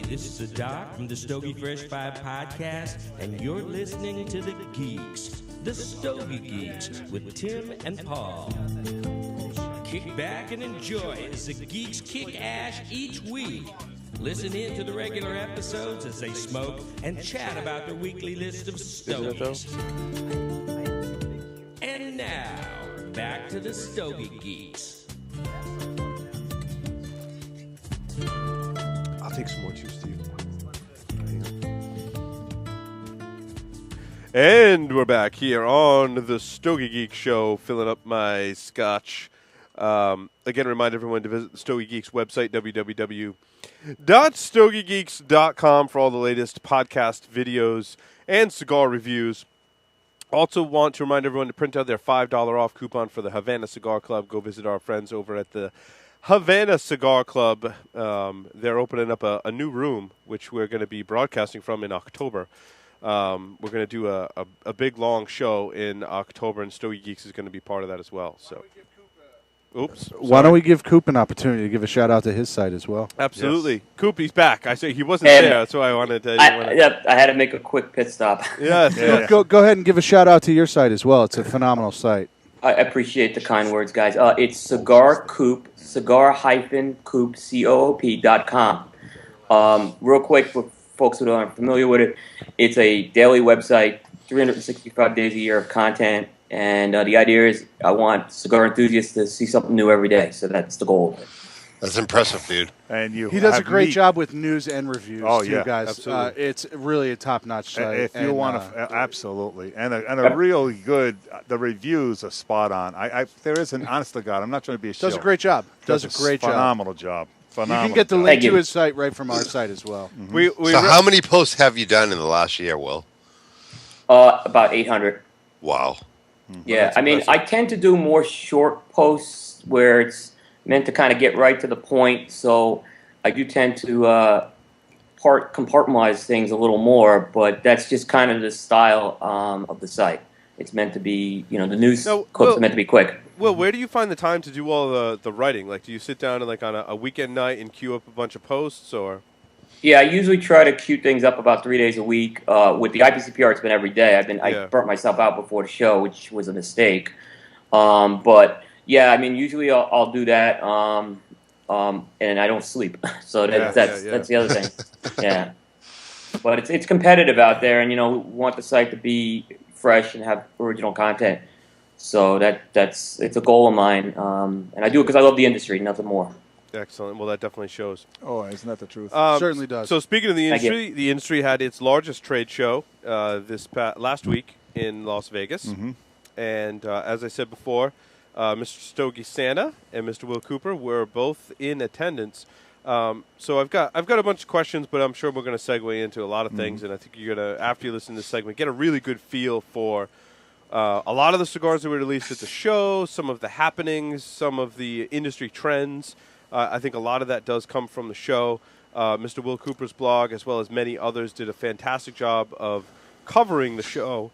this is the Doc from the Stogie Fresh 5 podcast, and you're listening to The Geeks, the Stogie Geeks, with Tim and Paul. Kick back and enjoy as the Geeks kick ass each week. Listen in to the regular episodes as they smoke and chat about their weekly list of stogies. And now, back to the Stogie Geeks. I'll take some more too, Steve. And we're back here on the Stogie Geek Show, filling up my scotch. Again, remind everyone to visit the Stogie Geeks website, www.stogiegeeks.com, for all the latest podcast videos and cigar reviews. Also want to remind everyone to print out their $5 off coupon for the Havana Cigar Club. Go visit our friends over at the Havana Cigar Club. They're opening up a new room, which we're going to be broadcasting from in October. We're going to do a big, long show in October, and Stogie Geeks is going to be part of that as well. So, oops. Why don't we give Coop an opportunity to give a shout-out to his site as well? Absolutely. Yes. Coop, he's back. I say he wasn't there, so I wanted to... I had to make a quick pit stop. Yes. Yeah. Go ahead and give a shout-out to your site as well. It's a phenomenal site. I appreciate the kind words, guys. It's cigar-coop, cigar-coop.com. Real quick, for folks who aren't familiar with it, it's a daily website, 365 days a year of content, and the idea is I want cigar enthusiasts to see something new every day, so that's the goal of it. That's impressive, dude. And he does a great job with news and reviews, too, guys. Absolutely. It's really a top-notch site. If you want to, absolutely. And a really good, the reviews are spot on. There is an, honest to God, I'm not trying to be a shill. Does a great job. Does a great job. Phenomenal job. You can get the link to his site right from our site as well. Mm-hmm. So how many posts have you done in the last year, Will? About 800. Wow. Yeah, I mean, I tend to do more short posts where it's meant to kind of get right to the point, so I do tend to compartmentalize things a little more, but that's just kind of the style of the site. It's meant to be, the news clips are meant to be quick. Well, where do you find the time to do all the writing? Like, do you sit down and on a weekend night and queue up a bunch of posts, or? Yeah, I usually try to queue things up about 3 days a week. With the IPCPR, it's been every day. I burnt myself out before the show, which was a mistake. But yeah, I mean, usually I'll do that, and I don't sleep. So that's the other thing. Yeah, but it's competitive out there, and we want the site to be fresh and have original content. So it's a goal of mine, and I do it because I love the industry, nothing more. Excellent. Well, that definitely shows. Oh, isn't that the truth? Certainly does. So speaking of the industry had its largest trade show last week in Las Vegas. Mm-hmm. And as I said before, Mr. Stogie Santa and Mr. Will Cooper were both in attendance. So I've got a bunch of questions, but I'm sure we're going to segue into a lot of things. And I think you're going to, after you listen to this segment, get a really good feel for a lot of the cigars that were released at the show, some of the happenings, some of the industry trends. I think a lot of that does come from the show. Mr. Will Cooper's blog, as well as many others, did a fantastic job of covering the show,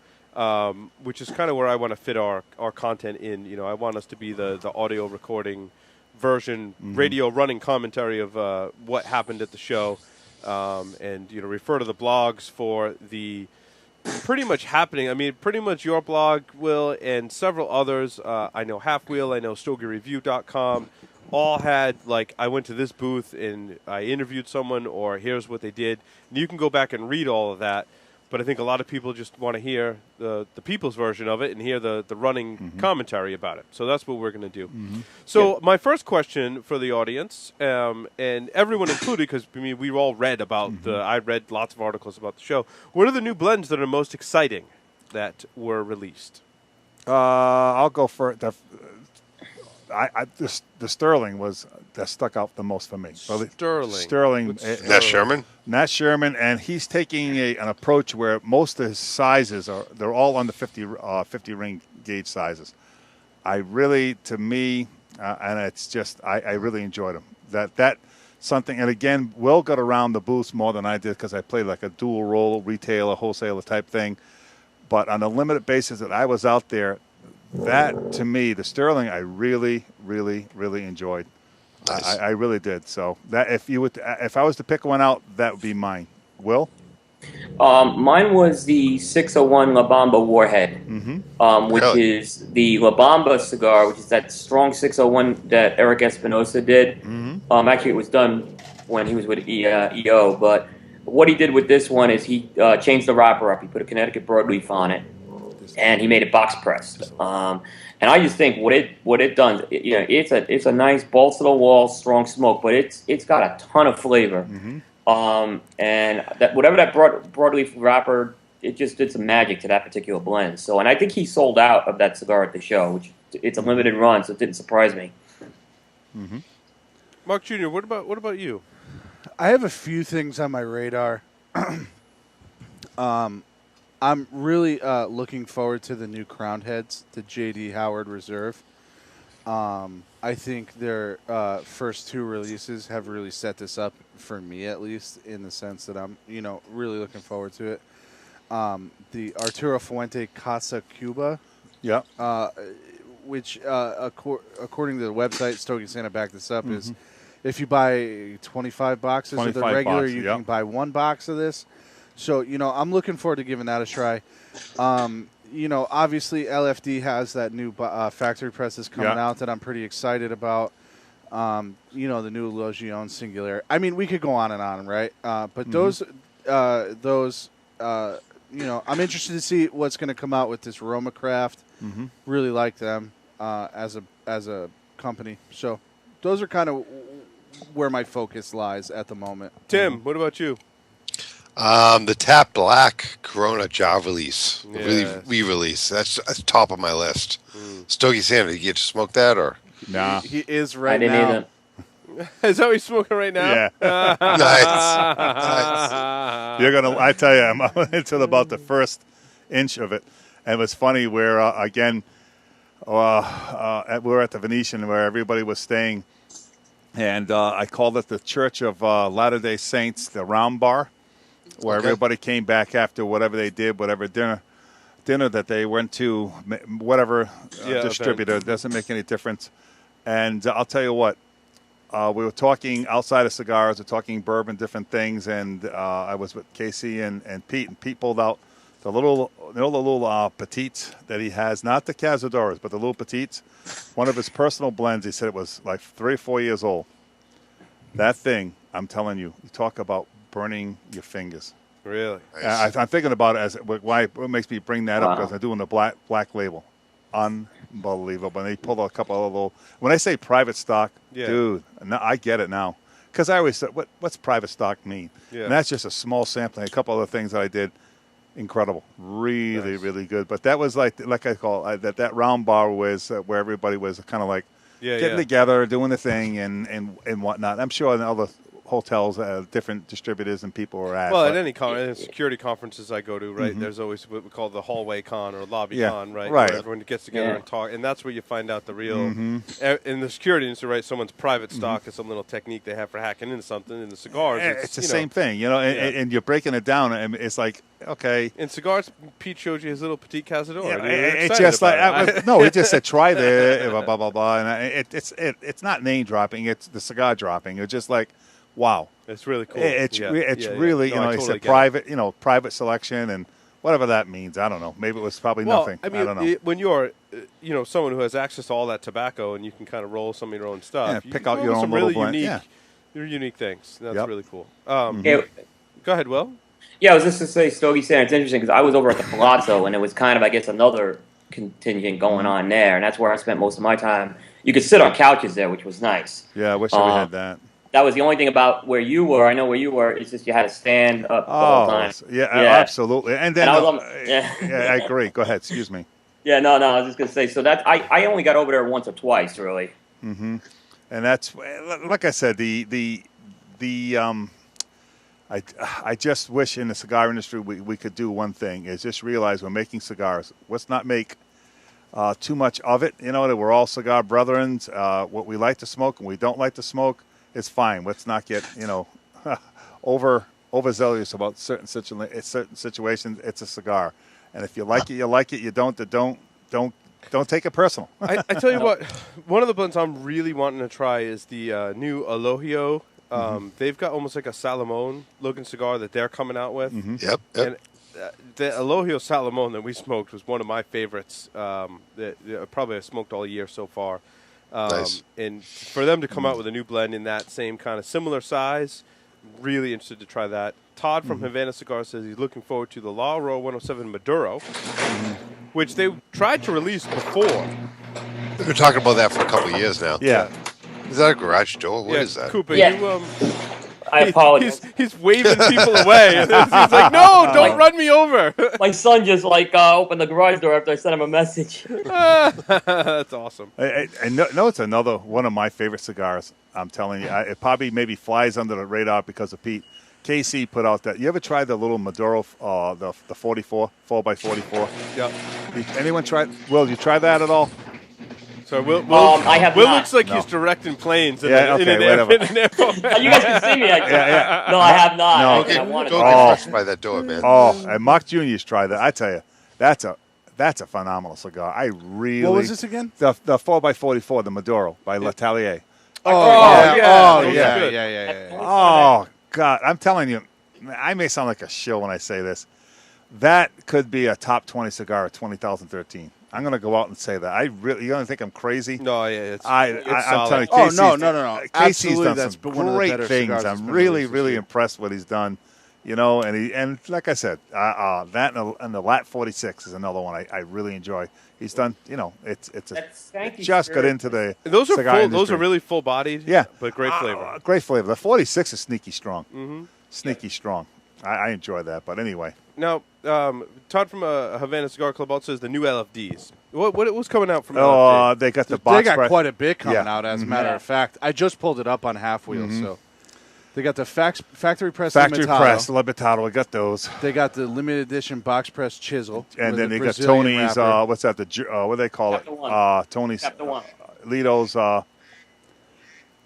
which is kind of where I want to fit our content in. I want us to be the audio recording version, radio running commentary of what happened at the show, and refer to the blogs for the pretty much happening. I mean, pretty much your blog, Will, and several others. I know Half Wheel, I know StogieReview.com. All had, I went to this booth and I interviewed someone, or here's what they did. And you can go back and read all of that. But I think a lot of people just want to hear the people's version of it and hear the running commentary about it. So that's what we're going to do. Mm-hmm. So my first question for the audience, and everyone included, because we all read about I read lots of articles about the show. What are the new blends that are most exciting that were released? I'll go for the Sterling was that stuck out the most for me. Sterling. Nat Sherman, and he's taking an approach where most of his sizes they're all under 50 ring gauge sizes. And it's just I really enjoyed them. That something, and again, Will got around the booths more than I did because I played like a dual role retailer, wholesaler type thing. But on a limited basis that I was out there, that, to me, the Sterling, I really, really, really enjoyed. Nice. I really did. So that if I was to pick one out, that would be mine. Will? Mine was the 601 La Bamba Warhead, which Really? is the La Bamba cigar, which is that strong 601 that Eric Espinosa did. Actually, it was done when he was with EO, but what he did with this one is he changed the wrapper up. He put a Connecticut broadleaf on it, and he made it box pressed. And I just think what it does, it's a nice balls to the wall, strong smoke, but it's got a ton of flavor. And that whatever that broadleaf wrapper, it just did some magic to that particular blend. So, and I think he sold out of that cigar at the show, which it's a limited run, so it didn't surprise me. Mark Jr., what about you? I have a few things on my radar. I'm really looking forward to the new Crown Heads, the J.D. Howard Reserve. I think their first two releases have really set this up, for me at least, in the sense that I'm, really looking forward to it. The Arturo Fuente Casa Cuba, which, according to the website, Stogie Santa backed this up, is if you buy 25 boxes of the regular, you can buy one box of this. So, I'm looking forward to giving that a try. Obviously LFD has that new factory presses coming out that I'm pretty excited about. The new Logion Singular. I mean, we could go on and on, right? But those, I'm interested to see what's going to come out with this Roma Craft. Really like them as a company. So those are kind of where my focus lies at the moment. Tim, what about you? The Tap Black Corona Java release, re-release. That's top of my list. Stogie Santa, did you get to smoke that or? Nah. He is right I didn't now. either. Is that what he's smoking right now? Yeah. Nice. You're gonna. I tell you, I'm into about the first inch of it, and it was funny where we were at the Venetian where everybody was staying, and I called it the Church of Latter-day Saints, the Round Bar, where everybody came back after whatever they did, whatever dinner that they went to, whatever distributor. It doesn't make any difference. And I'll tell you what, we were talking outside of cigars, we're talking bourbon, different things, and I was with Casey and Pete, and Pete pulled out the little petites that he has, not the Cazadoras, but the little petites. One of his personal blends, he said it was like 3 or 4 years old. That thing, I'm telling you, you talk about burning your fingers. Really? Nice. I'm thinking about it as what makes me bring that up, because I'm doing the black label. Unbelievable. And they pulled out a couple of little. When I say private stock, dude, I get it now. Because I always said, what's private stock mean? Yeah. And that's just a small sampling. A couple other things that I did, incredible, really, really good. But that was like I call it, that round bar was where everybody was kind of like getting together, doing the thing, and whatnot. I'm sure in other hotels, different distributors and people are at. Well, at any security conferences I go to, right, there's always what we call the hallway con or lobby con, right? Where everyone gets together and talk, and that's where you find out the real. In the security industry, right, someone's private stock is some little technique they have for hacking into something. In the cigars, it's the same thing, and you're breaking it down, and it's like, okay. In cigars, Pete showed you his little Petit Cazador. It's just like no, he just said try there, blah blah blah, and it's not name dropping, it's the cigar dropping. It's just like, wow, it's really cool. It's really it's a private private selection, and whatever that means. I don't know. Maybe it was probably nothing. I mean, I don't know. When you're someone who has access to all that tobacco and you can kind of roll some of your own stuff, pick out your own little blend. Unique things. That's really cool. Go ahead, Will. Yeah, I was just to say, Stogie Santa, it's interesting because I was over at the Palazzo, and it was kind of, I guess, another contingent going on there, and that's where I spent most of my time. You could sit on couches there, which was nice. Yeah, I wish we had that. That was the only thing about where you were. I know where you were. It's just you had to stand up the whole time. Yeah, absolutely. And then, I agree. Go ahead. Excuse me. Yeah, no. I was just gonna say. So that I only got over there once or twice, really. And that's like I said. I just wish in the cigar industry we could do one thing, is just realize we're making cigars. Let's not make too much of it. That we're all cigar brethren. What we like to smoke and we don't like to smoke, it's fine. Let's not get overzealous about certain situations. It's a cigar, and if you like it, you like it. You don't don't take it personal. I tell you what, one of the blends I'm really wanting to try is the new Elohio. They've got almost like a Salomon looking cigar that they're coming out with. Yep. And the Elohio Salomon that we smoked was one of my favorites that probably I've smoked all year so far. Nice. And for them to come out with a new blend in that same kind of similar size, really interested to try that. Todd from Havana Cigar says he's looking forward to the La Row 107 Maduro, which they tried to release before. We've been talking about that for a couple of years now. Yeah. Is that a garage door? What is that? Cooper, Yeah. you, I apologize. He's waving people away. He's like, no, don't run me over. My son just opened the garage door after I sent him a message. That's awesome. And no, it's another one of my favorite cigars. I'm telling you, it probably maybe flies under the radar because of Pete. KC put out that. You ever tried the little Maduro, the 44, 4x44? Yeah. Anyone tried? Will, you try that at all? So Will, I have Will not. looks like No. he's directing planes in Yeah, an whatever. You guys can see me. Yeah. No, I have not. No. I wanted Don't to. get crushed by that door, man. Oh, and Mark Jr.'s tried that. I tell you, that's a phenomenal cigar. I really. What was this again? The 4x44, the Maduro by L'Atelier. Yeah. Oh God, I'm telling you, I may sound like a shill when I say this. That could be a top 20 cigar of 2013. I'm going to go out and say that. You don't think I'm crazy? No, yeah, it's I'm solid. telling you, Oh, Casey's, no. Casey's Absolutely, done that's some one of the great better things. cigars that's I'm been really, released this really year. impressed what he's done. And like I said, that and the Lat 46 is another one I really enjoy. He's done, it's just got into the Those are cigar full. industry. Those are really full bodied. Yeah, but great flavor. Great flavor. The 46 is sneaky strong. Sneaky strong. I enjoy that. But anyway, Now, Todd from Havana Cigar Club also says the new LFDs. What's coming out from LFD? they got the They box. got price. quite a bit coming Yeah. out, as a matter of fact. I just pulled it up on Half Wheel, so they got the factory press Factory Limitado. press, Limitado. We got those. They got the limited edition box press chisel, And with then the they got Brazilian Tony's, wrapper. what's that? What do they call Chapter it? one. Tony's, Chapter one. Lito's,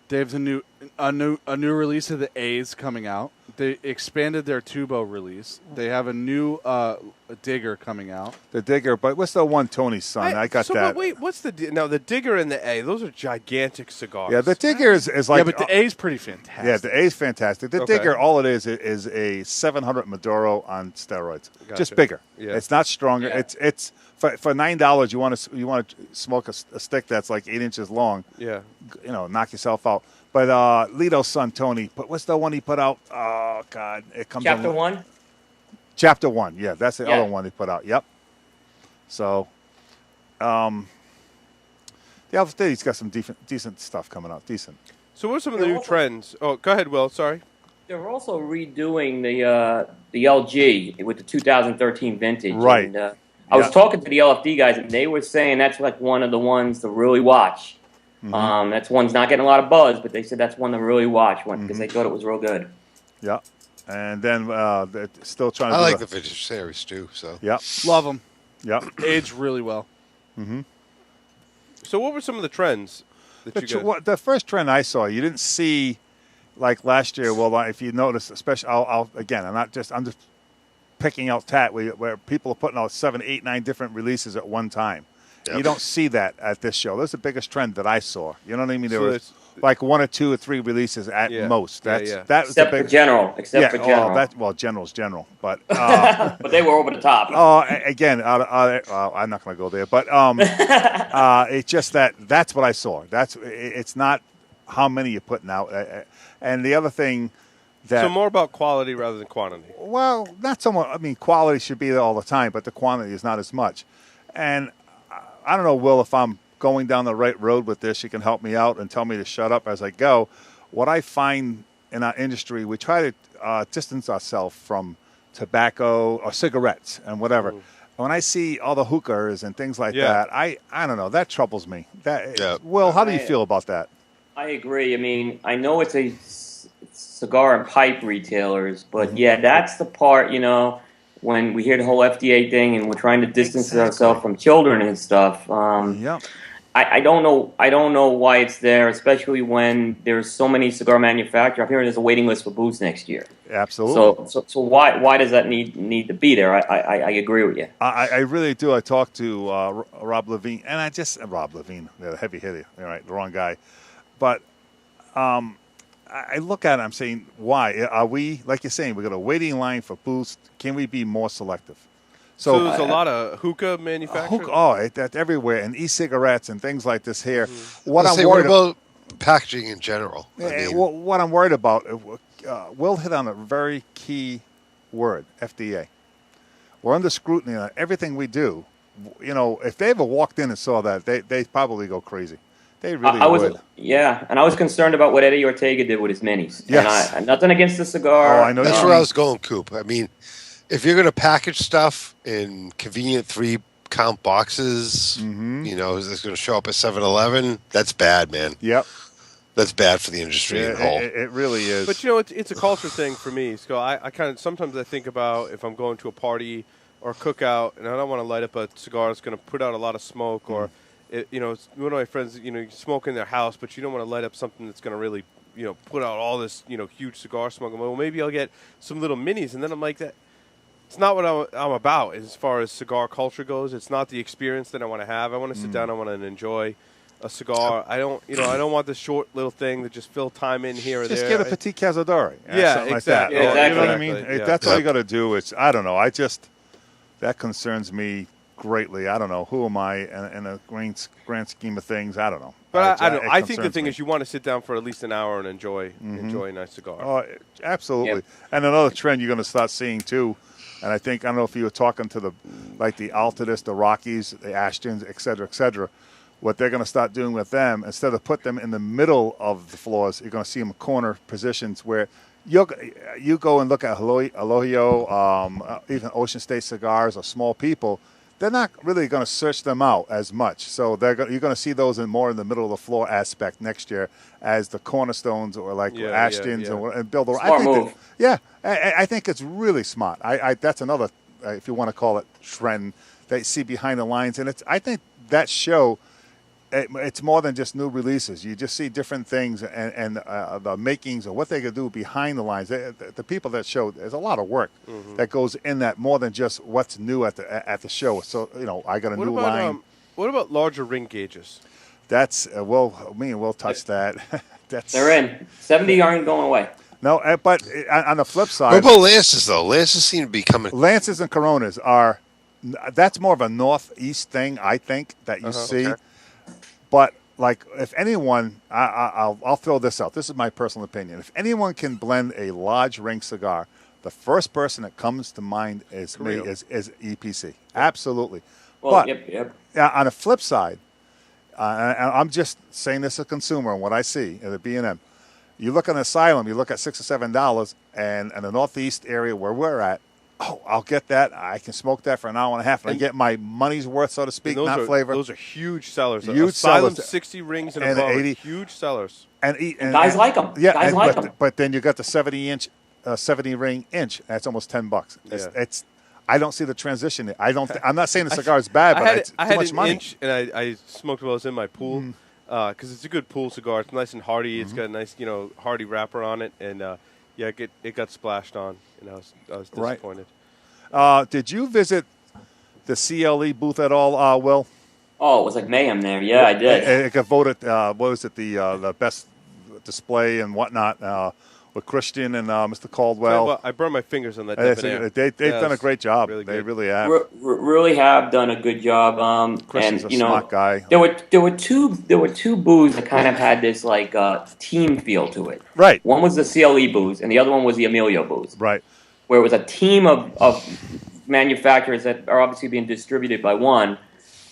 They have a new release of the A's coming out. They expanded their Tubo release. They have a new Digger coming out. the Digger. But what's the one Tony's son? I got that. But wait, what's now the Digger and the A? Those are gigantic cigars. Yeah, the Digger is like. Yeah, but the A's pretty fantastic. Yeah, the A's fantastic. The Okay. Digger, all it is a 700 Maduro on steroids. Gotcha. Just bigger. Yeah. It's not stronger. Yeah. It's for $9. You want to smoke a stick that's like 8 inches long. Yeah. Knock yourself out. But Lito's son Tony, what's the one he put out? Oh God, it comes. Chapter 1. Chapter 1. Yeah, that's the Yeah. other one he put out. Yep. So, the Alpha he's got some decent stuff coming out. Decent. So what are some of the new trends? Oh, go ahead, Will. Sorry. They're also redoing the LG with the 2013 vintage. Right. And, I was talking to the LFD guys, and they were saying that's like one of the ones to really watch. That's one's not getting a lot of buzz, but they said that's one to really watch because they thought it was real good. Yeah. And then they're still trying to I do like the vintage series too. So Yep. Love them. Yep. Aged really well. So what were some of the trends that you guys? The first trend I saw, you didn't see like last year. Well, if you notice, especially, I'm just picking out Tat where people are putting out 7, 8, 9 different releases at one time. Yep. You don't see that at this show. That's the biggest trend that I saw. You know what I mean? There So was like 1 or 2 or 3 releases at most. That was Except the for big. General. Except for General. General's General, but But they were over the top. again, I'm not going to go there. But it's just that's what I saw. It's not how many you're putting out. And the other thing that So more about quality rather than quantity. well, not so much. I mean, quality should be there all the time, but the quantity is not as much. And I don't know, Will, if I'm going down the right road with this, you can help me out and tell me to shut up as I go. What I find in our industry, we try to distance ourselves from tobacco or cigarettes and whatever. When I see all the hookahs and things like that, I don't know. That troubles me. Will, how do you feel about that? I agree. I mean, I know it's a cigar and pipe retailers, but that's the part, when we hear the whole FDA thing and we're trying to distance ourselves from children and stuff. I don't know. I don't know why it's there, especially when there's so many cigar manufacturers. I'm hearing there's a waiting list for booths next year. Absolutely. So why does that need to be there? I agree with you. I really do. I talked to Rob Levine, and Rob Levine, the heavy hitter. All right, the wrong guy, but I look at it. I'm saying, why are we, like you're saying, we got a waiting line for booths? Can we be more selective? So there's a lot of hookah manufacturers. That's everywhere, and e-cigarettes and things like this here. What about packaging in general? What I'm worried about, Will hit on a very key word: FDA. We're under scrutiny on everything we do. You know, if they ever walked in and saw that, they'd probably go crazy. They really would. Yeah, and I was concerned about what Eddie Ortega did with his minis. Yes. And nothing against the cigar. Oh, I know. That's where I was going, Coop. I mean, if you're going to package stuff in convenient 3-count boxes, you know, it's going to show up at 7-Eleven, that's bad, man. Yep. That's bad for the industry as a whole. It really is. But, you know, it's a culture thing for me. So I kind of sometimes I think about if I'm going to a party or a cookout and I don't want to light up a cigar that's going to put out a lot of smoke or, you know, one of my friends, you know, you smoke in their house, but you don't want to light up something that's going to really, you know, put out all this, you know, huge cigar smoke. Well, maybe I'll get some little minis. And then I'm like, it's not what I'm about as far as cigar culture goes. It's not the experience that I want to have. I want to sit down. I want to enjoy a cigar. I don't want this short little thing to just fill time in here or just there. Just get a Petit Cazadori. Yeah, something exactly. like that. Yeah, you know what I mean? Yeah. That's all you got to do. I don't know. That concerns me greatly. I don't know. Who am I in a grand scheme of things? I don't know. But I think the thing is you want to sit down for at least an hour and enjoy a nice cigar. Oh, absolutely. Yep. And another trend you're going to start seeing too, and I don't know if you were talking to the Altadis, the Rockies, the Ashtons, et cetera, what they're going to start doing with them, instead of put them in the middle of the floors, you're going to see them in corner positions where you go and look at Elohio, even Ocean State Cigars or Small People. They're not really going to search them out as much. So you're going to see those more in the middle of the floor aspect next year as the cornerstones or Ashtons and build around. Smart move. I think it's really smart. That's another, if you want to call it, trend that you see behind the lines. And I think that show, it's more than just new releases. You just see different things and the makings of what they could do behind the lines. The people that show, there's a lot of work that goes in that more than just what's new at the show. So, you know, I got a new line. What about larger ring gauges? That's, me and Will touch that. They're in. 70 aren't going away. No, but on the flip side. What about Lances, though? Lances seem to be coming. Lances and Coronas that's more of a northeast thing, I think, that you see. Okay. But, like, if anyone, I'll throw this out. This is my personal opinion. If anyone can blend a large ring cigar, the first person that comes to mind is me, is EPC. Absolutely. Well, but yep. On the flip side, and I'm just saying this as a consumer and what I see at the B&M, you look on Asylum, you look at $6 or $7, and in the northeast area where we're at, I'll get that. I can smoke that for an hour and a half, and I get my money's worth, so to speak, not flavor. Those are huge sellers. Huge Asylum, sellers. 60 rings and above, 80. Huge sellers. And guys like them. Yeah, guys like them. But then you got the 70 ring inch. That's almost $10. It's I don't see the transition there. I'm not saying the cigar is bad, but it's too much money. I had an inch, and I smoked while I was in my pool because it's a good pool cigar. It's nice and hardy. It's got a nice, hardy wrapper on it, and it got splashed on, and I was disappointed. Right. Did you visit the CLE booth at all, Will? Oh, it was like mayhem there. Yeah, I did. It got voted. What was it? The best display and whatnot with Christian and Mr. Caldwell. I burned my fingers on that. They've done a great job. Really they really have. Really have done a good job. Christian's a smart guy. There were two booths that kind of had this like team feel to it. Right. One was the CLE booth, and the other one was the Emilio booth. Right. Where it was a team of manufacturers that are obviously being distributed by one.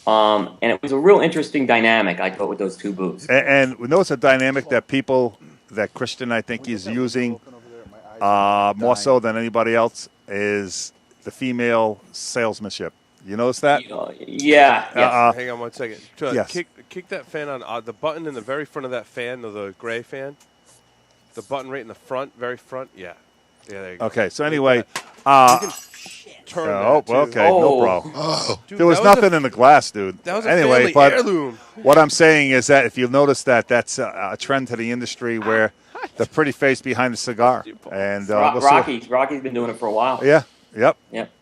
And it was a real interesting dynamic, I thought, with those two booths. And we know it's a dynamic that Christian, I think, is using more so than anybody else, is the female salesmanship. You notice that? Yeah. Hang on one second. Yes. Kick that fan on. The button in the very front of that fan, the gray fan. The button right in the front, very front. Yeah. Yeah, there you go. Okay, so anyway. turn that. Okay, no problem. Dude, there was nothing in the glass, dude. That was a anyway, family heirloom. What I'm saying is that if you'll notice that's a trend to the industry where the pretty face behind the cigar. And Rocky's been doing it for a while. Yeah. Yep.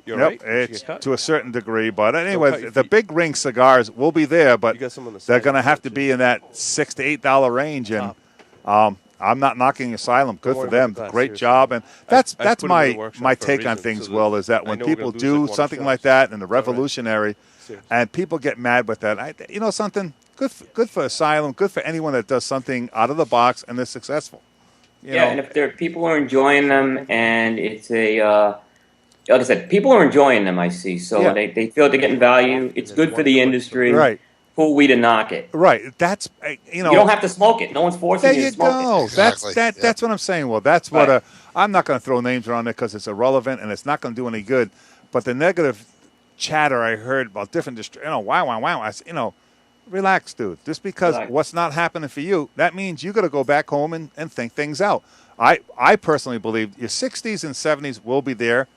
You're right. It's to a certain degree, but anyway, the big ring cigars will be there, but they're going to have to be in that $6 to $8 range, and I'm not knocking Asylum. Good for them. Great job, and that's my take on things. Will is that when people do something like that and the revolutionary, and people get mad with that, something good for Asylum, good for anyone that does something out of the box and they're successful. And if people are enjoying them, and it's a like I said, people are enjoying them, I see. So they feel they're getting value. It's good for the industry. Right. Who are we to knock it? Right. That's, You don't have to smoke it. No one's forcing you to smoke it. Exactly. That's what I'm saying. Well, that's what I'm not going to throw names around it because it's irrelevant and it's not going to do any good. But the negative chatter I heard about different wow. Relax, dude. Just because what's not happening for you, that means you got to go back home and think things out. I personally believe your 60s and 70s will be there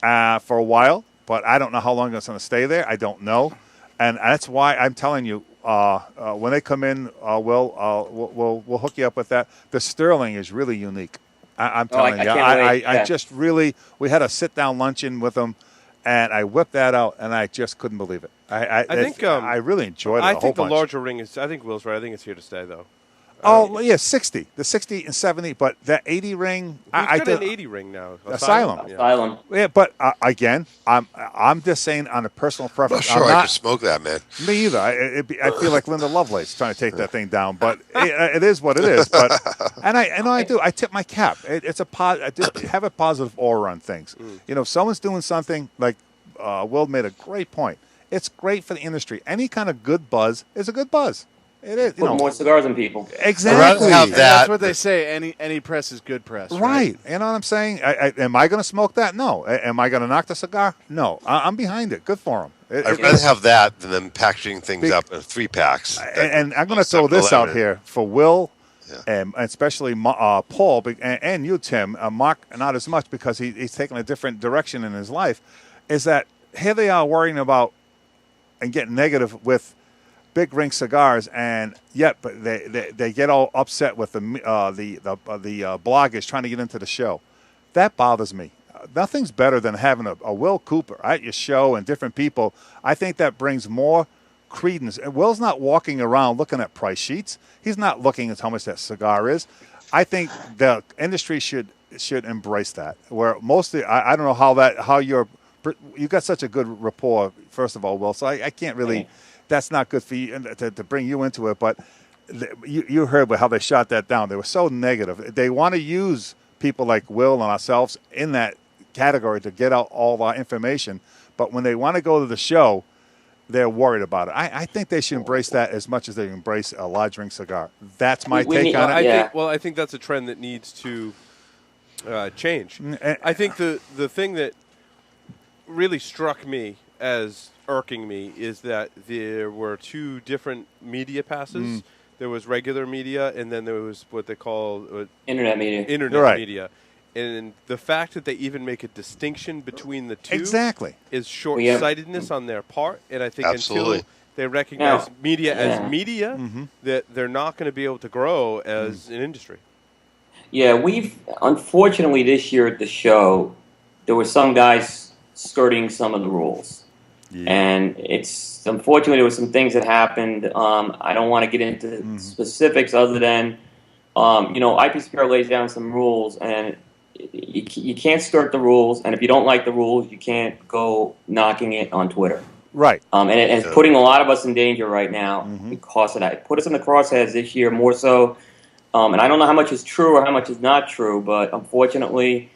for a while, but I don't know how long it's going to stay there. I don't know, and that's why I'm telling you when they come in, we'll hook you up with that. The Sterling is really unique. I'm telling you. I just really we had a sit down luncheon with them, and I whipped that out, and I just couldn't believe it. I think I really enjoyed it. I think the larger ring is. I think Will's right. I think it's here to stay, though. 60. The 60 and 70, but that 80 ring. I did an 80 ring now. Asylum. Yeah, but again, I'm just saying on a personal preference. I'm not sure I could smoke that, man. Me either. I feel like Linda Lovelace trying to take that thing down, but it is what it is. But I do. I tip my cap. It's I just have a positive aura on things. If someone's doing something like Will made a great point. It's great for the industry. Any kind of good buzz is a good buzz. It is. Put more cigars in people. Exactly. That's what they say. Any press is good press. Right. You know what I'm saying? Am I going to smoke that? No. Am I going to knock the cigar? No. I'm behind it. Good for them. I'd rather have that than them packaging things up in 3-packs. And I'm going to throw this out here for Will, and especially Paul, and you, Tim. Mark, not as much because he's taking a different direction in his life, is that here they are worrying about and getting negative with big ring cigars, but they get all upset with the bloggers trying to get into the show. That bothers me. Nothing's better than having a Will Cooper at your show and different people. I think that brings more credence. And Will's not walking around looking at price sheets. He's not looking at how much that cigar is. I think the industry should embrace that. Where mostly, I don't know you got such a good rapport. First of all, Will. So I can't really. That's not good for you to bring you into it, but you heard how they shot that down. They were so negative. They want to use people like Will and ourselves in that category to get out all of our information, but when they want to go to the show, they're worried about it. I think they should embrace that as much as they embrace a large ring cigar. That's my take on it. I think that's a trend that needs to change. I think the thing that really struck me as irking me is that there were two different media passes. There was regular media, and then there was what they call internet media. Media. And the fact that they even make a distinction between the two is short-sightedness on their part. And I think until they recognize media as media, that they're not going to be able to grow as an industry. Yeah, unfortunately this year at the show, there were some guys skirting some of the rules. Yeah. And it's unfortunately there were some things that happened. I don't want to get into specifics other than, IPCPR lays down some rules, and you can't skirt the rules. And if you don't like the rules, you can't go knocking it on Twitter. Right. And it's putting a lot of us in danger right now because of that. It put us in the crosshairs this year more so. And I don't know how much is true or how much is not true, but unfortunately.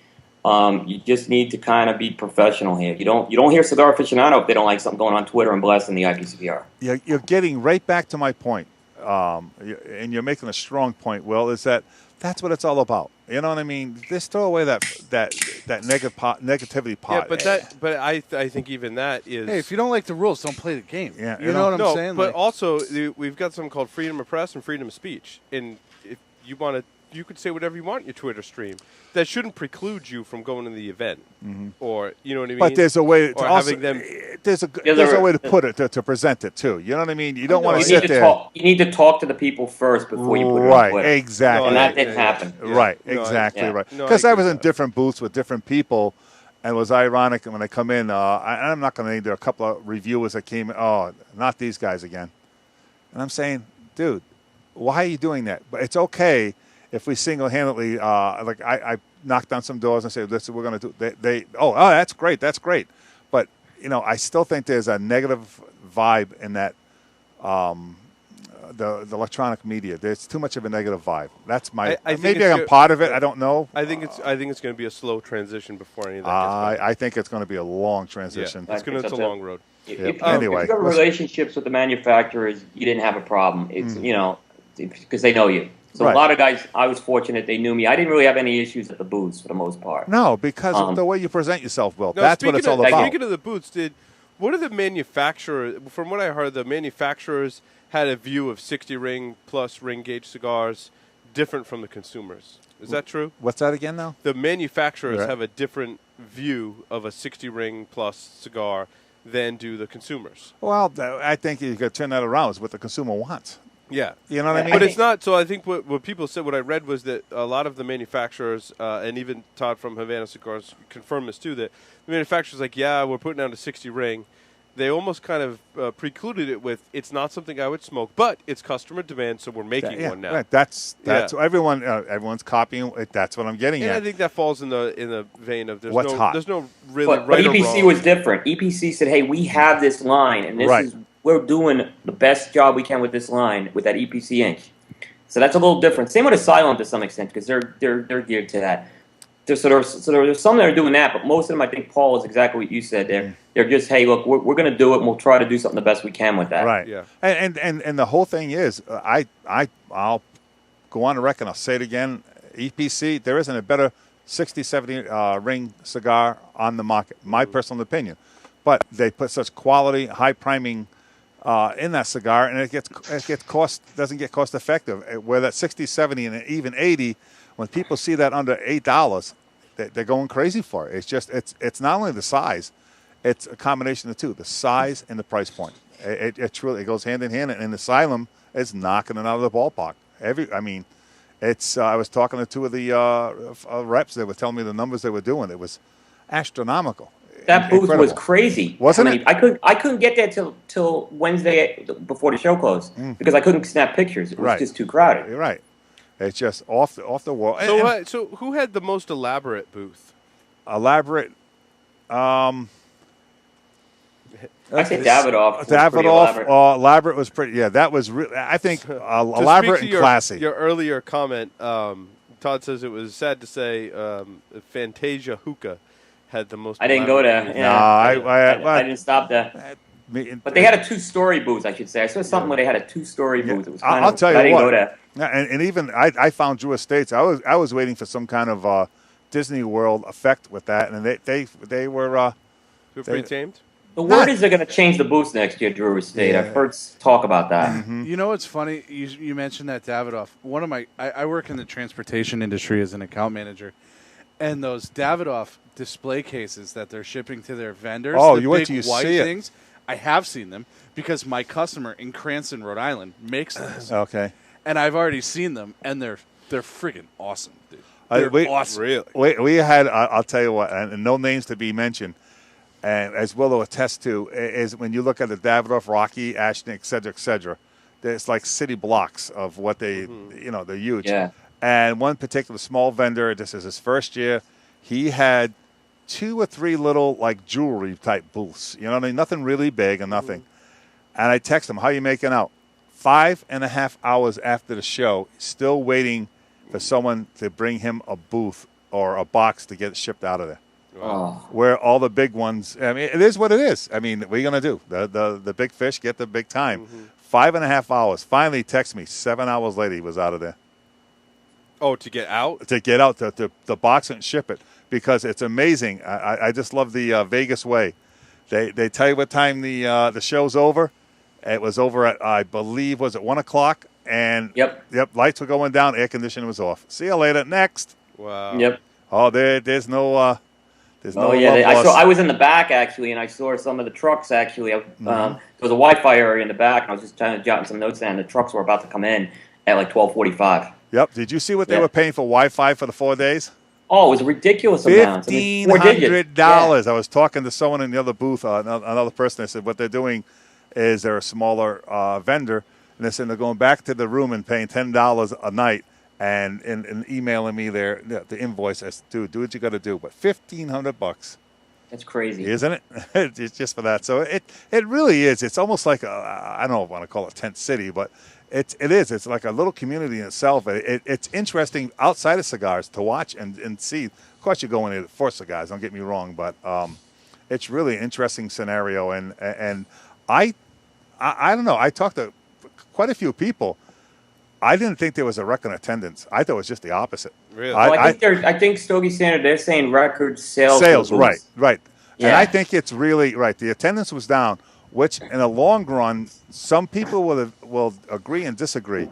You just need to kind of be professional here. You don't hear cigar aficionado if they don't like something going on Twitter and blasting the IPCPR. You're getting right back to my point, and you're making a strong point, Will, is that's what it's all about. You know what I mean? Just throw away that negativity pot. Yeah, but I think even that is. Hey, if you don't like the rules, don't play the game. Yeah, you know what I'm saying? But also we've got something called freedom of press and freedom of speech, and if you want to. you could say whatever you want in your Twitter stream. That shouldn't preclude you from going to the event, or you know what I mean. But there's a way to also having them. There's a way to put it to present it too. You know what I mean? You don't want to sit there. You need to talk to the people first before you put it on Twitter. Exactly. And that didn't happen. Right, exactly right. Because I was in different booths with different people, and it was ironic when I come in. I'm not going to name. There are a couple of reviewers that came in. Oh, not these guys again. And I'm saying, dude, why are you doing that? But it's okay if we single-handedly, like I knocked on some doors and said, "Listen, we're going to do." Oh, that's great, But I still think there's a negative vibe in that the electronic media. There's too much of a negative vibe. That's my. Maybe I'm part of it. I don't know. I think it's going to be a slow transition before any of that gets I think it's going to be a long transition. Yeah, it's a long road. If anyway, you have relationships with the manufacturers, you didn't have a problem. It's because they know you. So a lot of guys, I was fortunate they knew me. I didn't really have any issues at the booths for the most part. No, because of the way you present yourself, Will. That's what it's all about. Speaking of the booths, what are the manufacturers? From what I heard, the manufacturers had a view of 60 ring plus ring gauge cigars different from the consumers. Is that true? What's that again, now? The manufacturers have a different view of a 60 ring plus cigar than do the consumers. Well, I think you could turn that around. Is what the consumer wants. Yeah. You know what I mean? But it's not. So I think what people said, what I read was that a lot of the manufacturers, and even Todd from Havana Cigars confirmed this too, that the manufacturers like, yeah, we're putting out a 60 ring. They almost kind of precluded it with, it's not something I would smoke, but it's customer demand, so we're making one now. Right. That's everyone's copying. That's what I'm getting at. I think that falls in the vein of there's no really but right or EPC wrong. was different. EPC said, hey, we have this line, and we're doing the best job we can with this line with that EPC inch. So that's a little different. Same with Asylum to some extent, because they're geared to that. There's some that are doing that, but most of them, I think, Paul, is exactly what you said there. They're just, hey, look, we're going to do it, and we'll try to do something the best we can with that. Right. Yeah. And the whole thing is, I'll go on the record, I'll say it again, EPC, there isn't a better 60, 70 ring cigar on the market, my personal opinion. But they put such quality, high priming in that cigar, and it doesn't get cost effective. Where that 60, 70, and even 80, when people see that under $8, they're going crazy for it. It's just it's not only the size, it's a combination of the two: the size and the price point. It truly goes hand in hand. And Asylum is knocking it out of the ballpark. I was talking to two of the reps. They were telling me the numbers they were doing. It was astronomical. That booth was crazy, wasn't it? I couldn't get there till Wednesday before the show closed because I couldn't snap pictures. It was just too crowded. You're right. It's just off the wall. So who had the most elaborate booth? Elaborate. I say Davidoff. Elaborate was pretty. Yeah, that was really. I think elaborate and classy. Your earlier comment, Todd says it was sad to say Fantasia Hookah had the most. I didn't go there. Yeah. No, I didn't stop there. But they had a 2-story booth, I should say. I saw something where they had a 2-story booth. It was I'll tell you what. I didn't go there. And even I found Drew Estates. I was waiting for some kind of Disney World effect with that, and they were pretty tamed. The word is they're going to change the booths next year, Drew Estate. I've heard talk about that. Mm-hmm. You know what's funny? You mentioned that Davidoff. One of I work in the transportation industry as an account manager, and those Davidoff display cases that they're shipping to their vendors. Oh, the you wait till you see things, I have seen them because my customer in Cranston, Rhode Island, makes those. Okay. And I've already seen them, and they're freaking awesome, dude. They're awesome. Really? We had, I'll tell you what, and no names to be mentioned, and as Willow attests to, is when you look at the Davidoff, Rocky, Ashton, et cetera, there's like city blocks of what they're huge. Yeah. And one particular small vendor, this is his first year, he had 2 or 3 little like jewelry type booths. You know what I mean? Nothing really big and nothing. And I text him, how you making out? 5.5 hours after the show, still waiting for someone to bring him a booth or a box to get shipped out of there. Oh. Where all the big ones, I mean, it is what it is. I mean, what are you going to do? The big fish get the big time. 5.5 hours. Finally, text me 7 hours later, he was out of there. Oh, to get out? To get out, the box and ship it. Because it's amazing. I just love the Vegas way. They tell you what time the show's over. It was over at, I believe, was it 1 o'clock? and yep, lights were going down, air conditioning was off. See you later. Next. Wow. Yep. Oh, there's no. There's no. I was in the back actually, and I saw some of the trucks actually. There was a Wi-Fi area in the back, and I was just trying to jot some notes down. The trucks were about to come in at like 12:45. Yep. Did you see what they were paying for Wi-Fi for the 4 days? Oh, it was a ridiculous amount. $1,500. I was talking to someone in the other booth, another person. I said what they're doing is they're a smaller vendor, and they said they're going back to the room and paying $10 a night, and emailing me the invoice. I said, dude, do what you got to do. But $1,500. That's crazy, isn't it? It's just for that. So it really is. It's almost like I don't know if I want to call it tent city, but it is. It's like a little community in itself. It's interesting outside of cigars to watch and see. Of course, you're going in for cigars. Don't get me wrong, but it's really an interesting scenario. And I don't know. I talked to quite a few people. I didn't think there was a record attendance. I thought it was just the opposite. Really? I think Stogie Standard, they're saying record sales. Sales, right. Yeah. And I think it's really right. The attendance was down, which in the long run, some people will agree and disagree.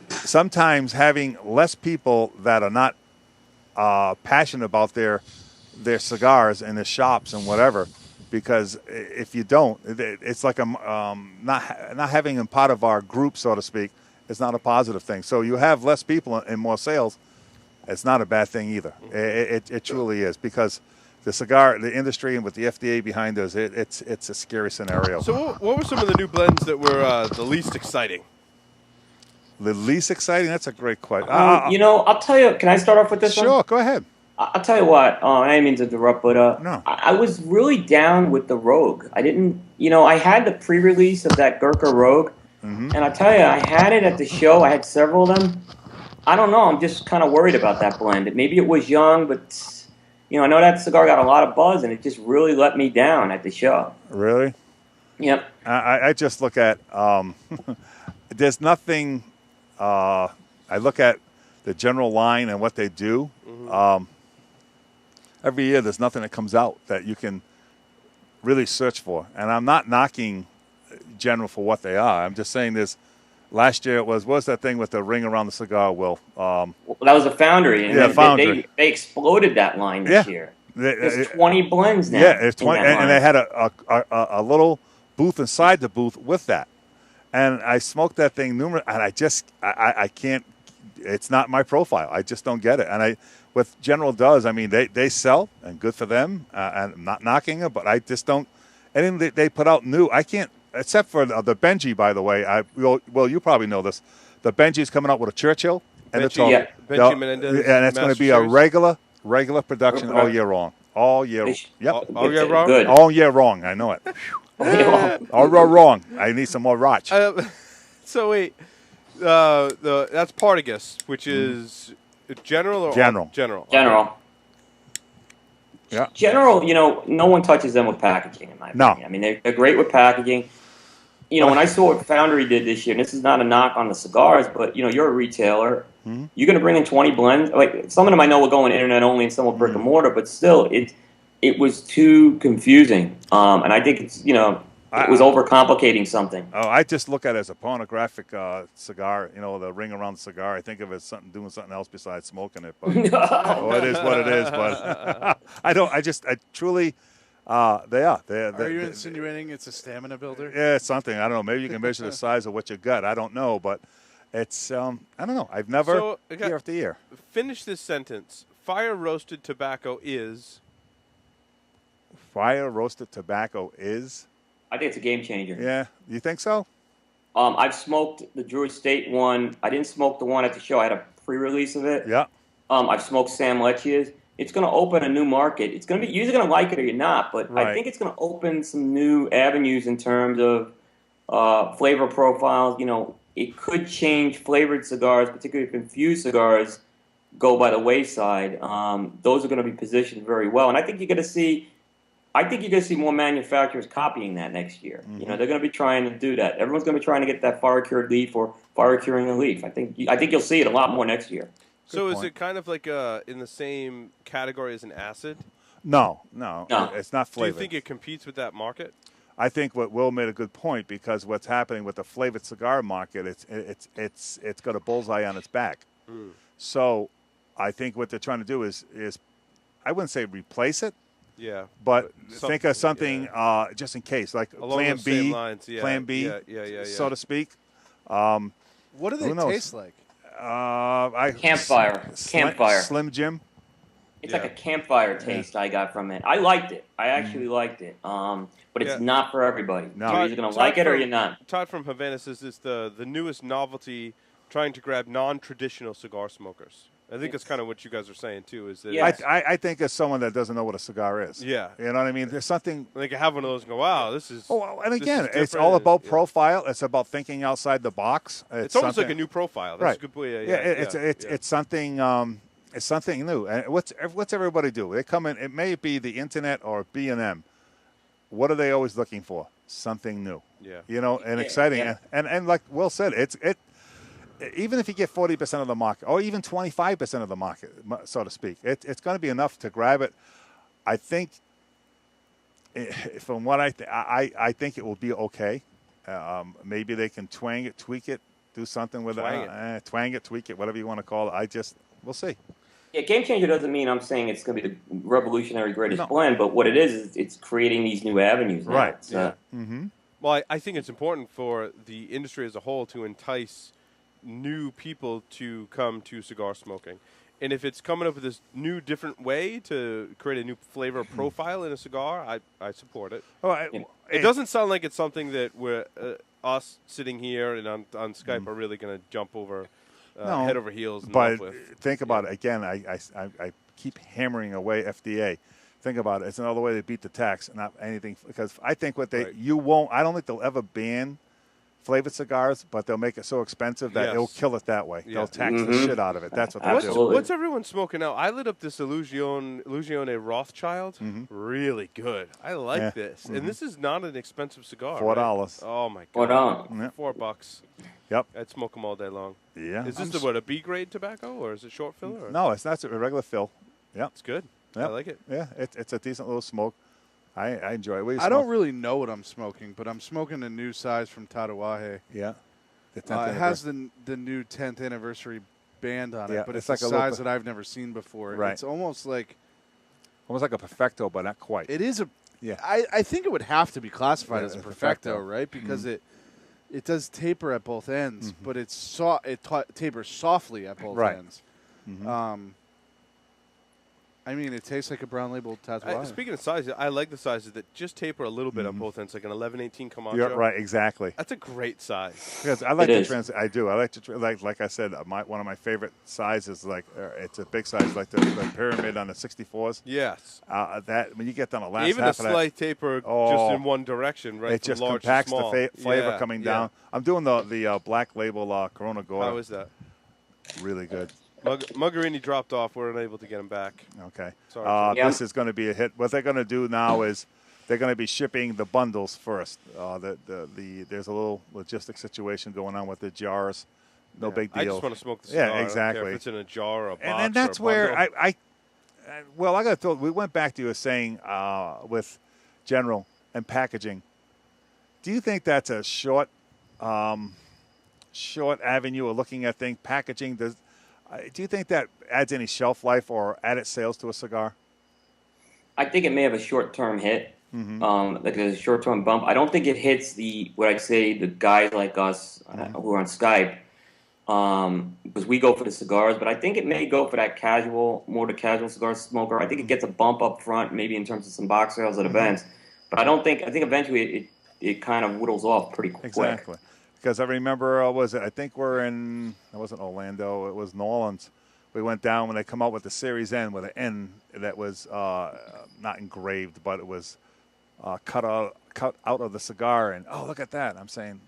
Sometimes having less people that are not passionate about their cigars and their shops and whatever, because if you don't, it's like not having them part of our group, so to speak. It's not a positive thing. So you have less people and more sales. It's not a bad thing either. It truly is, because the industry, and with the FDA behind us, it's a scary scenario. So what were some of the new blends that were the least exciting? The least exciting? That's a great question. I'll tell you. Can I start off with this one? Sure, go ahead. I'll tell you what. I didn't mean to interrupt, but no. I was really down with the Rogue. I didn't. I had the pre-release of that Gurkha Rogue. Mm-hmm. And I tell you, I had it at the show. I had several of them. I don't know. I'm just kind of worried about that blend. Maybe it was young, but I know that cigar got a lot of buzz, and it just really let me down at the show. Really? Yep. I just look at there's nothing. I look at the general line and what they do. Mm-hmm. Every year, there's nothing that comes out that you can really search for, and I'm not knocking General for what they are. I'm just saying this. Last year it was what was that thing with the ring around the cigar, Will? Well, that was a Foundry. And Foundry. They exploded that line this year. There's 20 blends now. Yeah, it's 20, and they had a little booth inside the booth with that. And I smoked that thing numerous, and I can't. It's not my profile. I just don't get it. And what General does, I mean, they sell, and good for them. And I'm not knocking it, but I just don't. Anything they put out new, I can't. Except for the Benji, by the way. Well, you probably know this. The Benji's coming out with a Churchill, and Benji Menendez, and it's going to be a regular production all year long. All year. Yep. All year long. Good. All year long. I know it. All year long. I need some more Roch. So wait, that's Partagas, which is General or General. General. Yeah. General, no one touches them with packaging, in my opinion. I mean, they're great with packaging. When I saw what Foundry did this year, and this is not a knock on the cigars, but, you're a retailer. Mm-hmm. You're going to bring in 20 blends. Like, some of them I know will go in internet only and some will brick and mortar, but still, it was too confusing. And I think it's, it was overcomplicating something. Oh, I just look at it as a pornographic cigar. The ring around the cigar. I think of it as doing something else besides smoking it. But it is what it is. But I truly. They are. Are you insinuating it's a stamina builder? Yeah, it's something. I don't know. Maybe you can measure the size of what you got. I don't know, but it's. I don't know. I've never year after year. Finish this sentence. Fire roasted tobacco is. Fire roasted tobacco is. I think it's a game changer. Yeah, you think so? I've smoked the Druid State one. I didn't smoke the one at the show. I had a pre-release of it. Yeah. I've smoked Sam Leccia's. It's going to open a new market. It's going to be you're either going to like it or you're not, but right. I think it's going to open some new avenues in terms of flavor profiles. It could change flavored cigars, particularly if infused cigars go by the wayside. Those are going to be positioned very well, and I think you're going to see. I think you're going to see more manufacturers copying that next year. Mm-hmm. They're going to be trying to do that. Everyone's going to be trying to get that fire cured leaf or fire curing a leaf. I think you'll see it a lot more next year. So is it kind of like in the same category as an acid? No, it's not flavored. Do you think it competes with that market? I think what Will made a good point, because what's happening with the flavored cigar market, it's got a bullseye on its back. So I think what they're trying to do is I wouldn't say replace it. Yeah, but think of something just in case, like along Plan those B, same lines, Plan B, so to speak. What do they taste like? Campfire. Slim Jim. It's like a campfire taste I got from it. I liked it. I actually liked it. But it's not for everybody. No. You're either going to like it or you're not. Todd from Havana says it's the newest novelty, trying to grab non-traditional cigar smokers. I think that's kind of what you guys are saying too. Is that I think as someone that doesn't know what a cigar is. Yeah, you know what I mean. There's something they can have one of those and go, wow, this is. Oh, and again, it's all about profile. It's about thinking outside the box. It's almost like a new profile. That's a good way. It's something. It's something new. And what's everybody do? They come in. It may be the internet or B&M. What are they always looking for? Something new. Yeah. You know, and exciting. Yeah. And like Will said, even if you get 40% of the market, or even 25% of the market, so to speak, it's going to be enough to grab it. I think, from what I think it will be okay. Maybe they can twang it, tweak it, do something with it. Twang it, tweak it, whatever you want to call it. We'll see. Yeah, Game Changer doesn't mean I'm saying it's going to be the revolutionary greatest blend, but what it is it's creating these new avenues now. Right. Well, I think it's important for the industry as a whole to entice new people to come to cigar smoking. And if it's coming up with this new, different way to create a new flavor profile in a cigar, I support it. It doesn't sound like it's something that we're us sitting here and on Skype are really going to jump over head over heels. But think about it again. I keep hammering away FDA. Think about it. It's another way to beat the tax, not anything. Because I think I don't think they'll ever ban flavored cigars, but they'll make it so expensive that it'll kill it that way. They'll tax the shit out of it. That's what they'll do. What's everyone smoking now? I lit up this Illusione Rothschild. Really good. I like this. And this is not an expensive cigar. $4. Right? Oh, my God. $4. Yep. I'd smoke them all day long. Yeah. Is this a B grade tobacco, or is it short fill? Or? No, it's not. It's a regular fill. Yeah. It's good. Yep. I like it. Yeah, it's a decent little smoke. I enjoy it. I don't really know what I'm smoking, but I'm smoking a new size from Tatuaje. Yeah. It has the new 10th anniversary band on it, but it's like a size that I've never seen before. Right. It's almost like a Perfecto, but not quite. It is I think it would have to be classified as a Perfecto, right? Because it does taper at both ends, but it tapers softly at both ends. I mean, it tastes like a brown label Tatuaje. Speaking of sizes, I like the sizes that just taper a little bit on both ends, like an 11-18 Camacho. You're right, exactly. That's a great size. Because I like to I do. I like to like I said, one of my favorite sizes, it's a big size, like the pyramid on the 64s. Yes. That when you get down the last even half a slight taper just in one direction, right? It just compacts the flavor coming down. I'm doing the black label Corona Gorda. How is that? Really good. Muggerini dropped off. We're unable to get him back. Okay. Sorry. This is going to be a hit. What they're going to do now is they're going to be shipping the bundles first. There's a little logistic situation going on with the jars. No big deal. I just want to smoke the cigar. Yeah, exactly. I don't care if it's in a jar or a box. And that's where I got to throw. We went back to you saying with general and packaging. Do you think that's a short avenue of looking at things? Packaging does. Do you think that adds any shelf life or added sales to a cigar? I think it may have a short-term hit, like a short-term bump. I don't think it hits the guys like us who are on Skype, because we go for the cigars. But I think it may go for that casual cigar smoker. I think it gets a bump up front, maybe in terms of some box sales at events. But I think eventually it kind of whittles off pretty quick. Exactly. Because I remember, I think it wasn't Orlando, it was New Orleans. We went down when they come out with the Series N with an N that was not engraved, but it was cut out of the cigar. And, oh, look at that. I'm saying,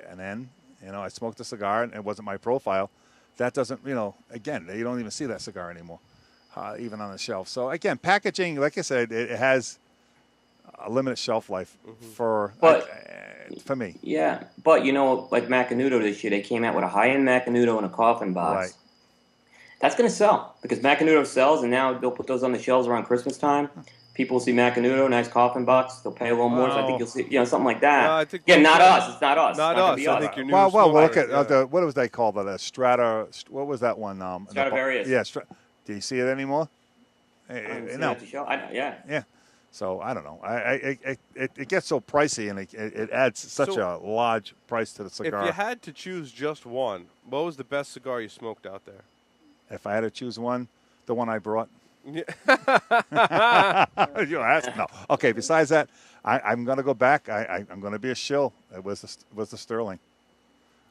an N. I smoked a cigar, and it wasn't my profile. That doesn't, again, you don't even see that cigar anymore, even on the shelf. So, again, packaging, like I said, it has a limited shelf life for me. Yeah, but like Macanudo this year, they came out with a high-end Macanudo in a coffin box. Right. That's going to sell because Macanudo sells, and now they'll put those on the shelves around Christmas time. people see Macanudo, nice coffin box, they'll pay a little more. So I think you'll see, something like that. No, I think not us. It's not us. Not us. I think your new well, look at what was they called? The Strata. What was that one? Stradivarius. Yeah. Do you see it anymore? No. Yeah. So I don't know. It gets so pricey, and it adds such a large price to the cigar. If you had to choose just one, what was the best cigar you smoked out there? If I had to choose one, the one I brought. Yeah. No. Okay. Besides that, I'm going to go back. I'm going to be a shill. It was the Sterling.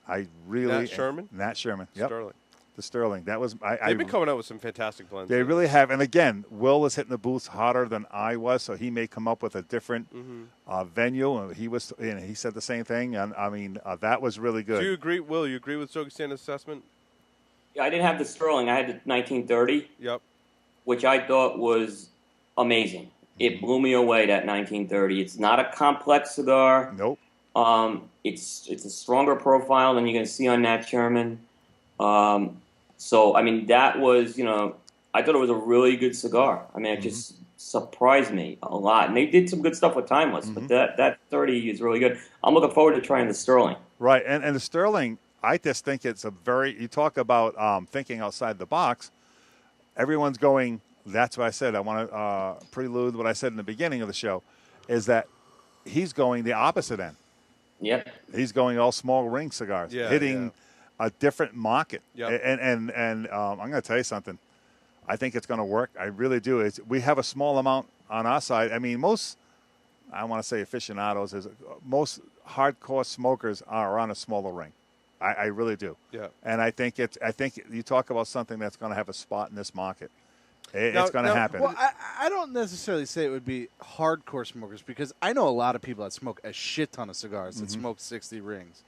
I really Nat Sherman. Yep. Sterling. The Sterling. That was. They've been coming out with some fantastic blends. They really have. And again, Will is hitting the booths harder than I was, so he may come up with a different venue. And he said the same thing. And I mean, that was really good. Do you agree, Will? You agree with Stogie Santa's assessment? Yeah, I didn't have the Sterling. I had the 1930. Yep. Which I thought was amazing. It blew me away, that 1930. It's not a complex cigar. Nope. It's a stronger profile than you're going to see on Nat Sherman. So, I mean, that was, I thought it was a really good cigar. I mean, it just surprised me a lot. And they did some good stuff with Timeless, but that 30 is really good. I'm looking forward to trying the Sterling. Right, and the Sterling, I just think it's you talk about thinking outside the box. Everyone's going, that's what I said. I want to prelude what I said in the beginning of the show, is that he's going the opposite end. Yep. He's going all small ring cigars, hitting a different market. Yep. And I'm going to tell you something. I think it's going to work. I really do. We have a small amount on our side. I mean, I want to say aficionados, most hardcore smokers are on a smaller ring. I really do. Yeah. And I think you talk about something that's going to have a spot in this market. It's going to happen. Well, I don't necessarily say it would be hardcore smokers, because I know a lot of people that smoke a shit ton of cigars that smoke 60 rings.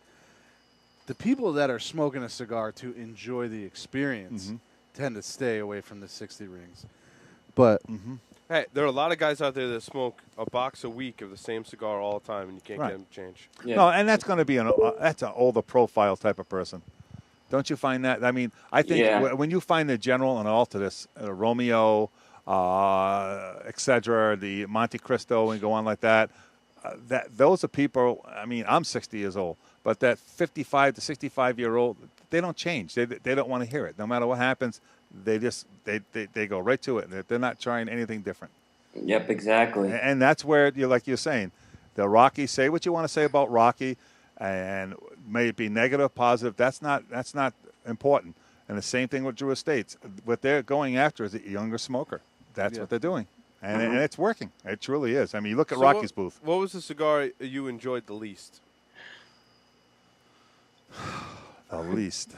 The people that are smoking a cigar to enjoy the experience tend to stay away from the 60 rings. But hey, there are a lot of guys out there that smoke a box a week of the same cigar all the time, and you can't get them to change. Yeah. No, and that's going to be that's an older profile type of person. Don't you find that? I mean, I think when you find the General and Altadis, Romeo, etc., the Monte Cristo, and go on like that, those are people. I mean, I'm 60 years old, but that 55 to 65-year-old, they don't change. They don't want to hear it. No matter what happens, they go right to it. They're not trying anything different. Yep, exactly. And that's where like you're saying, the Rocky. Say what you want to say about Rocky, and may it be negative, positive. That's not important. And the same thing with Drew Estates. What they're going after is a younger smoker. That's what they're doing, and it's working. It truly is. I mean, you look at Rocky's booth. What was the cigar you enjoyed the least? The least.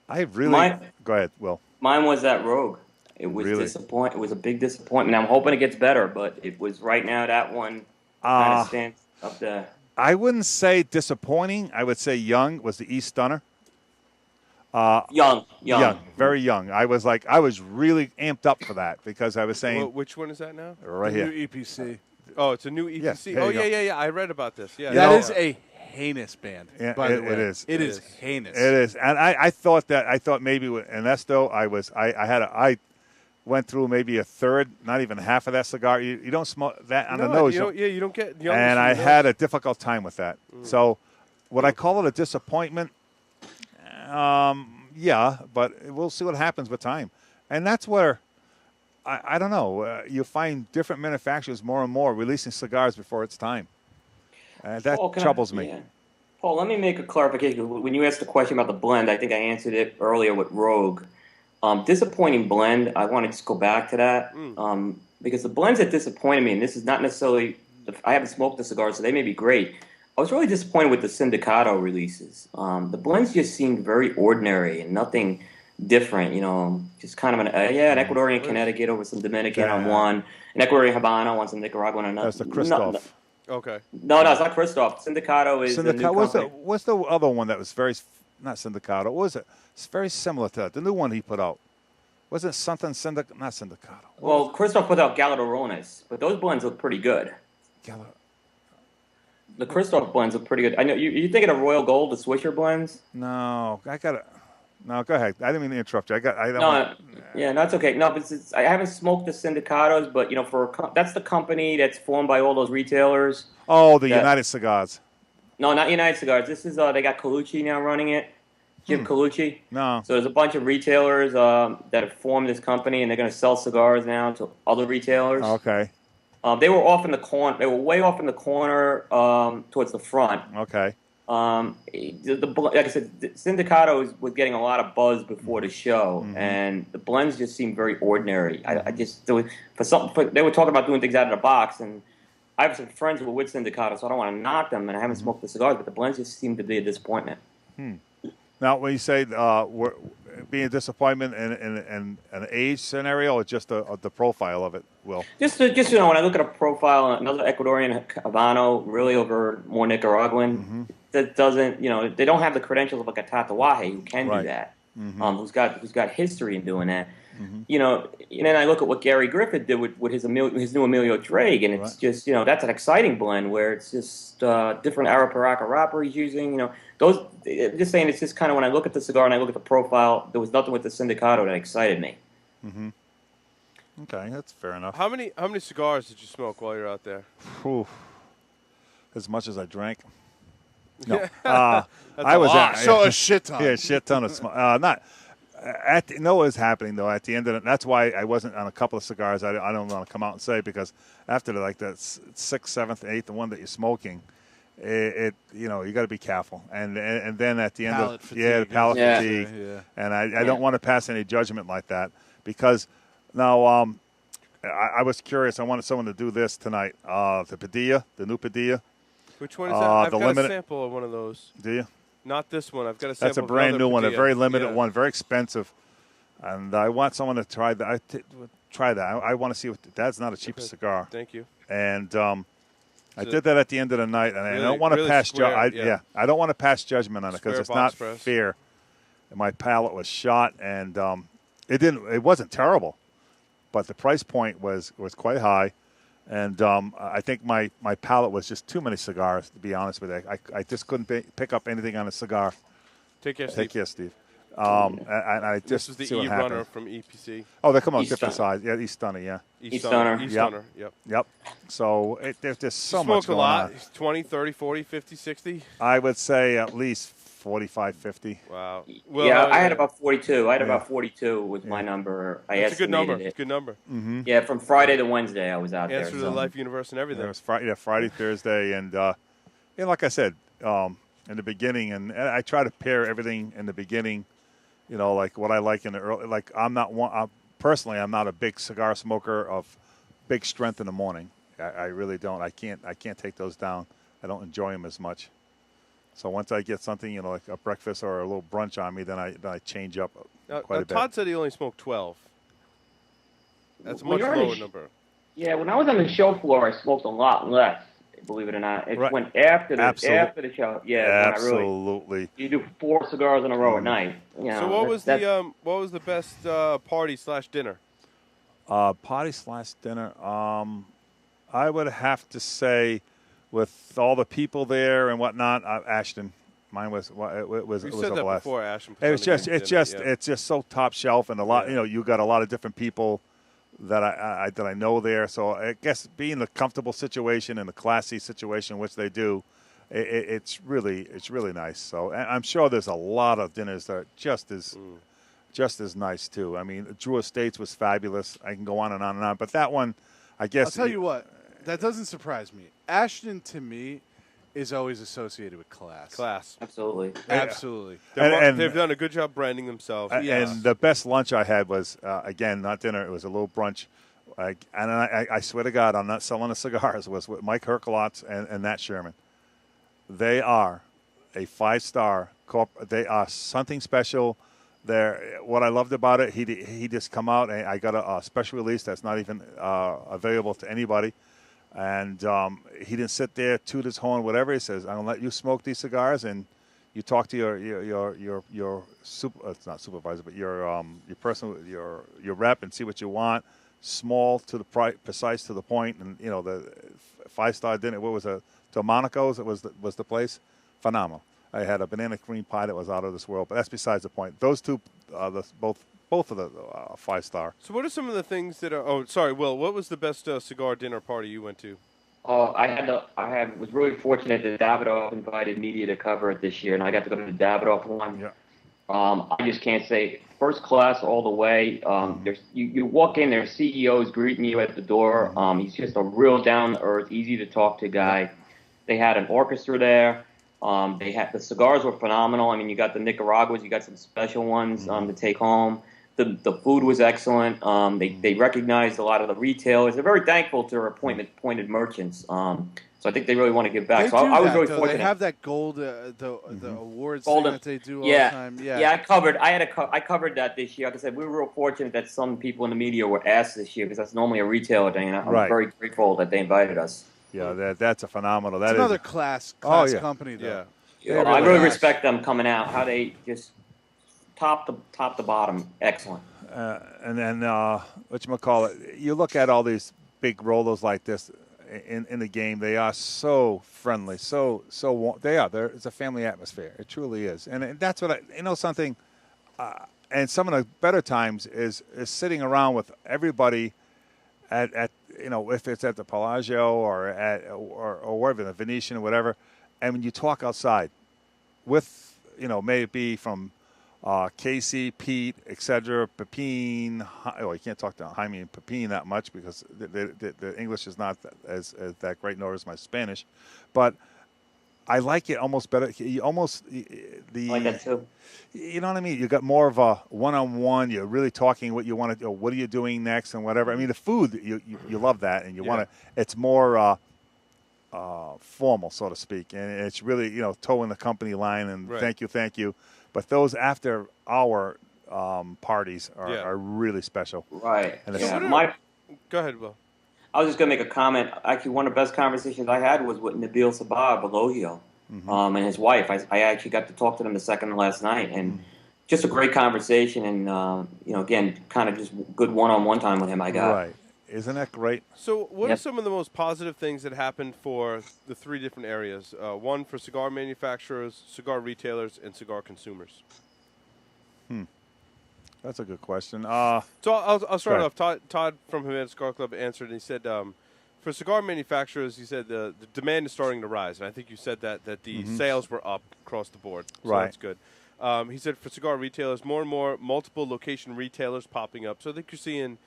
I really. Go ahead, Will. Mine was that Rogue. It was It was a big disappointment. I'm hoping it gets better, but it was right now that one kind of stands up there. I wouldn't say disappointing. I would say young was the East Stunner. Young, very young. I was really amped up for that, because I was saying. Which one is that now? Right here. New EPC. Oh, it's a new EPC. Yeah. I read about this. Yeah, that is a heinous band. Yeah, by the way. It is. It is heinous. It is, and I thought maybe with Ernesto, I went through maybe a third, not even half of that cigar. You don't smoke that on the nose. You don't get. And I had a difficult time with that. So, would I call it a disappointment? Yeah, but we'll see what happens with time. And that's where, I don't know, you find different manufacturers more and more releasing cigars before it's time. That troubles me. Yeah. Paul, let me make a clarification. When you asked the question about the blend, I think I answered it earlier with Rogue. Disappointing blend, I want to just go back to that. Because the blends that disappointed me, and this is not necessarily, I haven't smoked the cigars, so they may be great. I was really disappointed with the Sindicato releases. The blends just seemed very ordinary and nothing different, just kind of an Ecuadorian Connecticut over some Dominican on one, an Ecuadorian Habano on some Nicaraguan on another. That's the Christoph. Okay. No, it's not Christoph. Sindicato is the new company. What's the other one that was not Sindicato? What was it? It's very similar to that. The new one he put out. Wasn't something not Sindicato? Well, Christoph put out Galardones, but those blends look pretty good. The Christoph blends look pretty good. I know you're thinking of Royal Gold, the Swisher blends. No, I got it. No, go ahead. I didn't mean to interrupt you. That's okay. No, but I haven't smoked the Sindicatos, but that's the company that's formed by all those retailers. Oh, the United Cigars. No, not United Cigars. This is they got Colucci now running it. Jim Colucci. No. So there's a bunch of retailers that have formed this company, and they're going to sell cigars now to other retailers. Okay. They were off in the corner. They were way off in the corner towards the front. Okay. Like I said, the Sindicato was getting a lot of buzz before the show, and the blends just seemed very ordinary. They were talking about doing things out of the box, and I have some friends who were with Sindicato, so I don't want to knock them, and I haven't smoked the cigars, but the blends just seemed to be a disappointment. Now, when you say being a disappointment in an age scenario, or just the profile of it, Will? Just when I look at a profile, another Ecuadorian Habano, really over more Nicaraguan, that doesn't, they don't have the credentials of like a Tatawahe who can do that, who's got history in doing that. And then I look at what Gary Griffith did with his new Emilio Drake, and it's just, that's an exciting blend where it's just different Arapiraca wrapper he's using. Just saying, it's just kind of when I look at the cigar and I look at the profile, there was nothing with the Sindicato that excited me. Okay, that's fair enough. How many cigars did you smoke while you're out there? As much as I drank. No, I was a shit ton. Yeah, a shit ton of smoke. What was happening though at the end of it. That's why I wasn't on a couple of cigars. I don't want to come out and say, because after that sixth, seventh, eighth, the one that you're smoking, you got to be careful. And then at the end palate the palate fatigue. Yeah. And I don't want to pass any judgment like that, because now I was curious. I wanted someone to do this tonight. The Padilla, the new Padilla. Which one is that? I've got a sample of one of those. Do you? Not this one. I've got a sample. That's a brand new one, Padilla. a very limited one, very expensive. And I want someone to try that. Try that. I want to see what. That's not a cheap cigar. Thank you. And I did that at the end of the night, and I don't want to pass. I don't want to pass judgment on it, because it's not fair. My palate was shot, and it wasn't terrible, but the price point was quite high. And I think my palate was just too many cigars, to be honest with you. I just couldn't pick up anything on a cigar. Take care, Steve. And I just this is the E-Runner from EPC. Oh, they come out different size. Yeah, East Stunner, yeah. East Stunner. Yep. So there's just so much going on. Smoked a lot? 20, 30, 40, 50, 60? I would say at least 45, 50. Wow. Well, I had about 42. About 42 was my number. That's a good number. It's a good number. Mm-hmm. Yeah, from Friday to Wednesday I was out there. Through the Life Universe and everything. It was Friday, Thursday, and like I said, in the beginning, and I try to pair everything in the beginning, like what I like in the early. Like personally, I'm not a big cigar smoker of big strength in the morning. I really don't. I can't take those down. I don't enjoy them as much. So once I get something, like a breakfast or a little brunch on me, then I change up quite a bit. Todd said he only smoked 12. That's a much lower number. Yeah, when I was on the show floor, I smoked a lot less. Believe it or not, it went after the show. Yeah, absolutely. You do 4 cigars in a row at night. So what was the best party/dinner? Party/dinner. I would have to say, with all the people there and whatnot, Ashton. Mine was a blast. Before, Ashton. It's just so top shelf, and a lot. You got a lot of different people that I know there. So I guess being the comfortable situation and the classy situation, which they do, it's really nice. So I'm sure there's a lot of dinners that are just as nice too. I mean, Drew Estates was fabulous. I can go on and on and on, but that one, I guess. I'll tell you what, that doesn't surprise me. Ashton, to me, is always associated with class. Absolutely. They've done a good job branding themselves. And the best lunch I had was, again, not dinner. It was a little brunch. I swear to God, I'm not selling the cigars. It was with Mike Herkelotz and Nat Sherman. They are a 5-star corp. They are something special. What I loved about it, he just come out, and I got a special release that's not even available to anybody. And he didn't sit there, toot his horn, whatever. He says, "I'm gonna let you smoke these cigars, and you talk to your it's not supervisor, but your person, your rep, and see what you want. Small to the precise to the point, and the 5-star dinner. What was it? Delmonico's? It was the place. Phenomenal. I had a banana cream pie that was out of this world, but that's besides the point. Those two, both of the 5-star. So what are some of the things that are? Oh, sorry, Will. What was the best cigar dinner party you went to? Was really fortunate that Davidoff invited media to cover it this year, and I got to go to the Davidoff one. Yeah. I just can't say first class all the way. There's you walk in, there's CEOs greeting you at the door. He's just a real down to earth, easy to talk to guy. They had an orchestra there. They had the cigars were phenomenal. I mean, you got the Nicaraguas, you got some special ones to take home. The food was excellent. They recognized a lot of the retailers. They're very thankful to their appointed merchants. So I think they really want to give back. I was really fortunate. They have that gold, the awards thing that they do all the time. Yeah, I covered that this year. Like I said, we were real fortunate that some people in the media were asked this year because that's normally a retailer thing, and I'm very grateful that they invited us. Yeah, that's a phenomenal. That it's is another class company, though. Yeah. I really respect them coming out. How they just top to bottom, excellent. And then whatchamacallit, you look at all these big rollers like this in the game. They are so friendly, so warm. They are. It's a family atmosphere. It truly is, and that's what something. And some of the better times is sitting around with everybody at if it's at the Palazzo or wherever, the Venetian or whatever, and when you talk outside with may it be from Casey, Pete, etc., Pepin. You can't talk to Jaime and Pepin that much because the English is not as that great, nor is my Spanish. But I like it almost better. I like that too. You know what I mean? You got more of a one-on-one. You're really talking what you want to do. What are you doing next and whatever. I mean, the food, you love that, and you want to. It's more formal, so to speak, and it's really towing the company line and thank you. But those after-hour parties are really special. Right. And go ahead, Will. I was just going to make a comment. Actually, one of the best conversations I had was with Nabil Sabah Belogio and his wife. I actually got to talk to them the second last night, and just a great conversation. And, again, kind of just good one-on-one time with him I got. Right. Isn't that great? So what are some of the most positive things that happened for the three different areas? One for cigar manufacturers, cigar retailers, and cigar consumers. That's a good question. So I'll start off. Todd from Havana Cigar Club answered, and he said, for cigar manufacturers, he said the demand is starting to rise. And I think you said that the sales were up across the board. So that's good. He said for cigar retailers, more and more multiple location retailers popping up. So I think you're seeing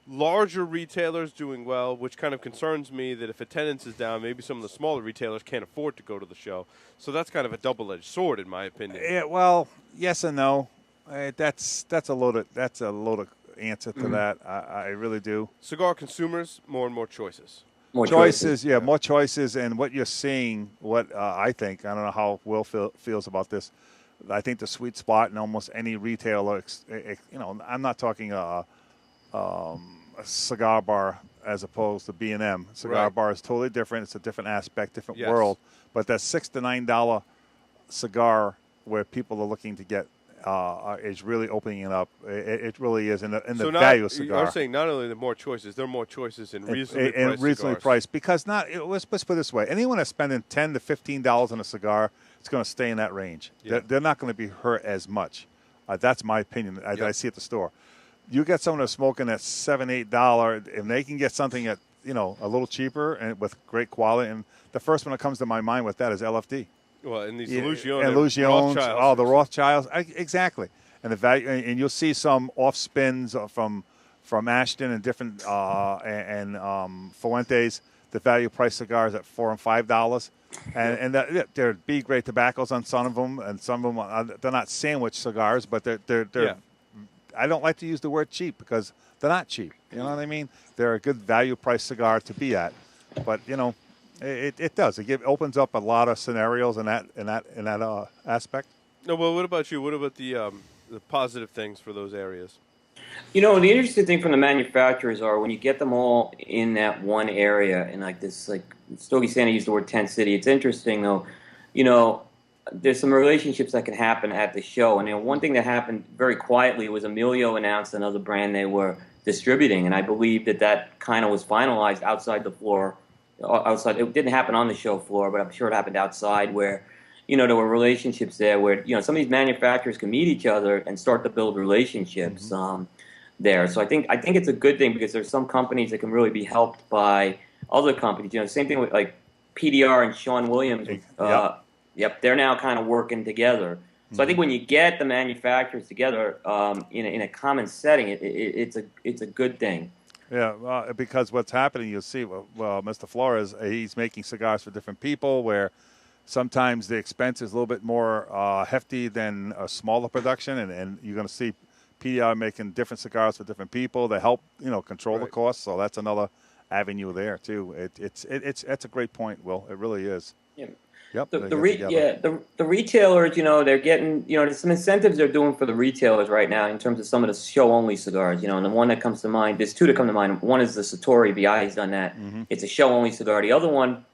larger retailers doing well, which kind of concerns me that if attendance is down, maybe some of the smaller retailers can't afford to go to the show. So that's kind of a double-edged sword, in my opinion. Yeah, well, yes and no. That's a loaded answer to that. I really do. Cigar consumers, more and more choices. More choices. More choices. And what you're seeing, I think, I don't know how Will feels about this. I think the sweet spot in almost any retailer, I'm not talking a cigar bar as opposed to B&M. Cigar bar is totally different. It's a different aspect, different world. But that $6 to $9 cigar where people are looking to get is really opening it up. It really is in the value cigar. You're saying not only the more choices, there are more choices in reasonably priced because let's put it this way: anyone that's spending $10 to $15 on a cigar, it's going to stay in that range. Yeah. They're not going to be hurt as much. That's my opinion. I see at the store. You get someone that's smoking at $7, $8, and they can get something at a little cheaper and with great quality. And the first one that comes to my mind with that is LFD. Well, and these the Rothschilds, exactly. And the value, and you'll see some off spins from Ashton and different Fuentes. The value price cigars at $4 and $5, and they're B grade tobaccos on some of them, and some of them they're not sandwich cigars, but they're. I don't like to use the word cheap because they're not cheap. You know what I mean? They're a good value price cigar to be at, but It does. It opens up a lot of scenarios in that aspect. No, well, what about you? What about the positive things for those areas? The interesting thing from the manufacturers are when you get them all in that one area, and like Stogie Santa used the word tent city. It's interesting though. There's some relationships that can happen at the show, and one thing that happened very quietly was Emilio announced another brand they were distributing, and I believe that kind of was finalized outside the floor. Outside, it didn't happen on the show floor, but I'm sure it happened outside where, there were relationships there where, some of these manufacturers can meet each other and start to build relationships there. So I think it's a good thing because there's some companies that can really be helped by other companies. Same thing with like PDR and Sean Williams. Yep, they're now kind of working together. So I think when you get the manufacturers together in a common setting, it's a good thing. Yeah, because what's happening, you'll see, well, Mr. Flores, he's making cigars for different people where sometimes the expense is a little bit more hefty than a smaller production, and you're going to see PDR making different cigars for different people to help, control the cost. So that's another avenue there, too. It's a great point, Will. It really is. Yeah. Yep. The retailers, they're getting, there's some incentives they're doing for the retailers right now in terms of some of the show-only cigars, and the one that comes to mind, there's two that come to mind. One is the Satori VI has done that. It's a show-only cigar. The other one,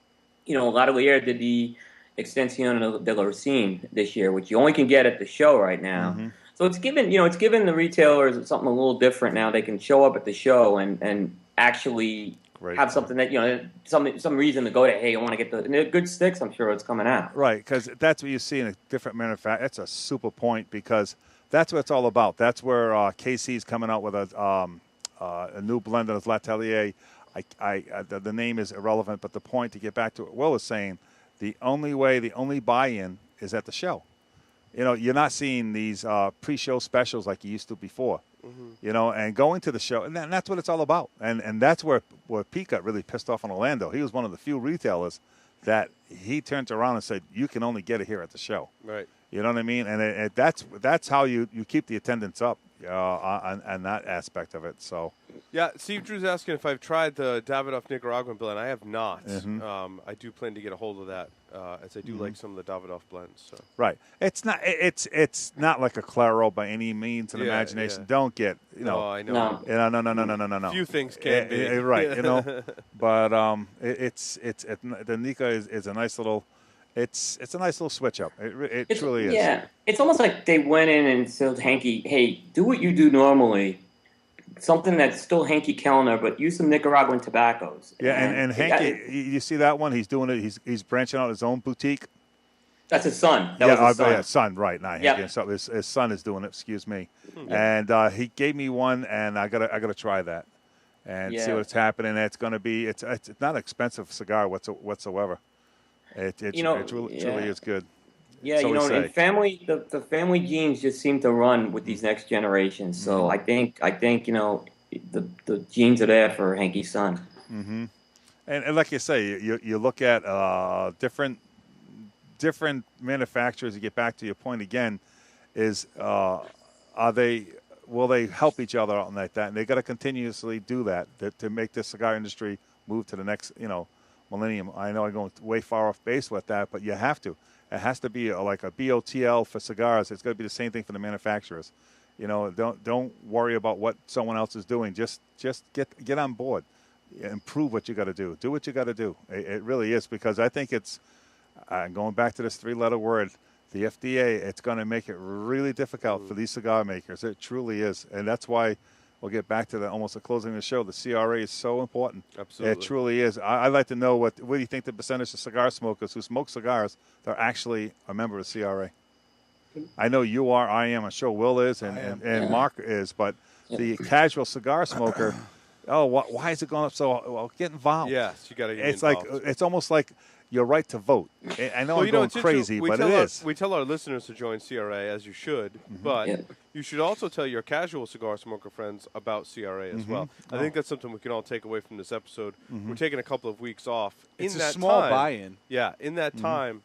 Ladolier did the Extensión de la Racine this year, which you only can get at the show right now. So it's given the retailers something a little different now. They can show up at the show and actually have something that, some reason to go to, hey, I want to get the good sticks, I'm sure it's coming out. Right, because that's what you see in a different manufacturer. That's a super point because that's what it's all about. That's where KC's coming out with a new blend of Latelier. The name is irrelevant, but the point, to get back to what Will was saying, the only buy-in is at the show. You're not seeing these pre-show specials like you used to before. And going to the show, and that's what it's all about. And that's where Pete got really pissed off on Orlando. He was one of the few retailers that he turned around and said, you can only get it here at the show. Right. You know what I mean? And that's how you keep the attendance up on that aspect of it. So. Yeah, Steve Drew's asking if I've tried the Davidoff Nicaraguan blend. I have not. I do plan to get a hold of that, as I do like some of the Davidoff blends. So. Right. It's not like a Claro by any means of imagination. Yeah. Don't get No, I know. No. Few things can be right. But the Nika is a nice little. It's a nice little switch up. It truly is. Yeah, it's almost like they went in and said, Hanky, hey, do what you do normally. Something that's still Hanky Kellner, but use some Nicaraguan tobaccos. Yeah, and Hanky, you see that one? He's doing it. He's branching out his own boutique. That's his son. That was his son. Yeah, son, right. Not Hanky. So his son is doing it. Excuse me. And he gave me one, and I gotta try that and see what's happening. It's going to be. It's not an expensive cigar whatsoever. It truly is good. Yeah, in family, the family genes just seem to run with these next generations. So I think the genes are there for Hanky's son. And like you say, you look at different manufacturers. To get back to your point again, is will they help each other out like that? And they got to continuously do that to make the cigar industry move to the next millennium. I know I'm going way far off base with that, but you have to. It has to be like a BOTL for cigars. It's going to be the same thing for the manufacturers. Don't worry about what someone else is doing. Just get on board, improve what you got to do. Do what you got to do. It really is, because I think it's going back to this three-letter word, the FDA. It's going to make it really difficult for these cigar makers. It truly is, and that's why. We'll get back to almost the closing of the show. The CRA is so important. Absolutely. It truly is. I'd like to know what do you think the percentage of cigar smokers who smoke cigars that are actually a member of the CRA? I know you are, I am, I'm sure Will is, and Mark is, but the casual cigar smoker, why is it going up so well? Get involved. Yes, you got to get involved. It's almost like your right to vote. I know I'm going crazy, but it is. We tell our listeners to join CRA, as you should, but you should also tell your casual cigar smoker friends about CRA as well. I think that's something we can all take away from this episode. We're taking a couple of weeks off. It's a small buy-in. Yeah, in that time,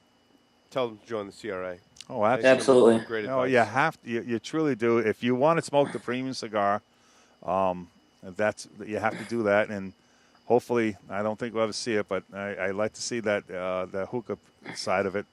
tell them to join the CRA. Oh, absolutely. Great advice. Oh, you have to. You truly do. If you want to smoke the premium cigar, you have to do that. And hopefully, I don't think we'll ever see it, but I like to see that the hookah side of it,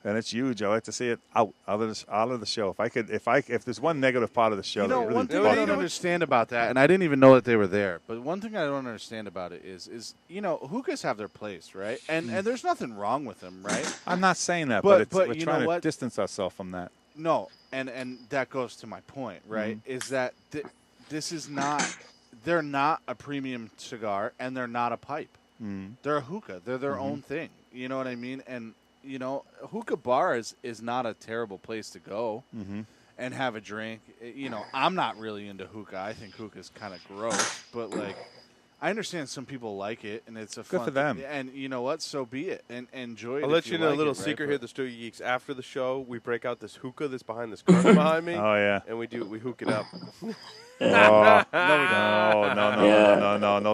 and it's huge. I like to see it out of the show. If there's one negative part of the show, one thing I don't understand about that, and I didn't even know that they were there. But one thing I don't understand about it is hookahs have their place, right? And there's nothing wrong with them, right? I'm not saying that, but we're trying to distance ourselves from that. No, and that goes to my point, right? Is that this is not. They're not a premium cigar, and they're not a pipe. They're a hookah. They're their own thing. You know what I mean? And hookah bar is not a terrible place to go and have a drink. I'm not really into hookah. I think hookah is kind of gross, but I understand some people like it, and it's a fun good for them. And you know what? So be it, and enjoy it. I'll let you know a little secret here, the Stogie Geeks. After the show, we break out this hookah that's behind this curtain behind me. Oh yeah, and we hook it up. No,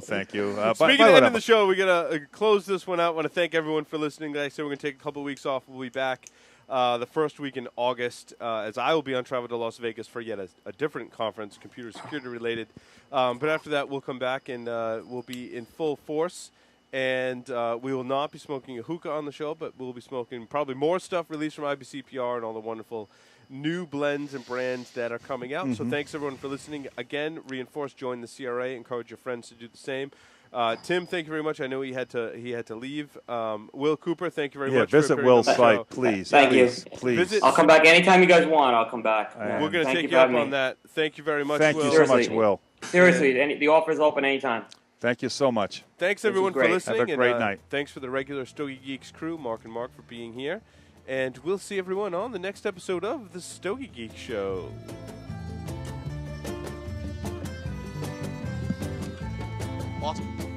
thank you. Speaking of ending the show, we're going to close this one out. I want to thank everyone for listening. Like I said, we're going to take a couple of weeks off. We'll be back the first week in August, as I will be on travel to Las Vegas for yet a different conference, computer security related. But after that, we'll come back and we'll be in full force. And we will not be smoking a hookah on the show, but we'll be smoking probably more stuff released from IPCPR and all the wonderful new blends and brands that are coming out. So thanks, everyone, for listening. Again, reinforce, join the CRA. Encourage your friends to do the same. Tim, thank you very much. I know he had to leave. Will Cooper, thank you very much. Visit Will's site, please. Thank you. Please. I'll come back anytime you guys want. I'll come back. We're going to take you up on that. Thank you very much, Thank Will. you so much, Will. Seriously, the offer is open anytime. Thank you so much. Thanks, everyone, for listening. Have a great night. Thanks for the regular Stogie Geeks crew, Mark and Mark, for being here. And we'll see everyone on the next episode of The Stogie Geek Show. Awesome.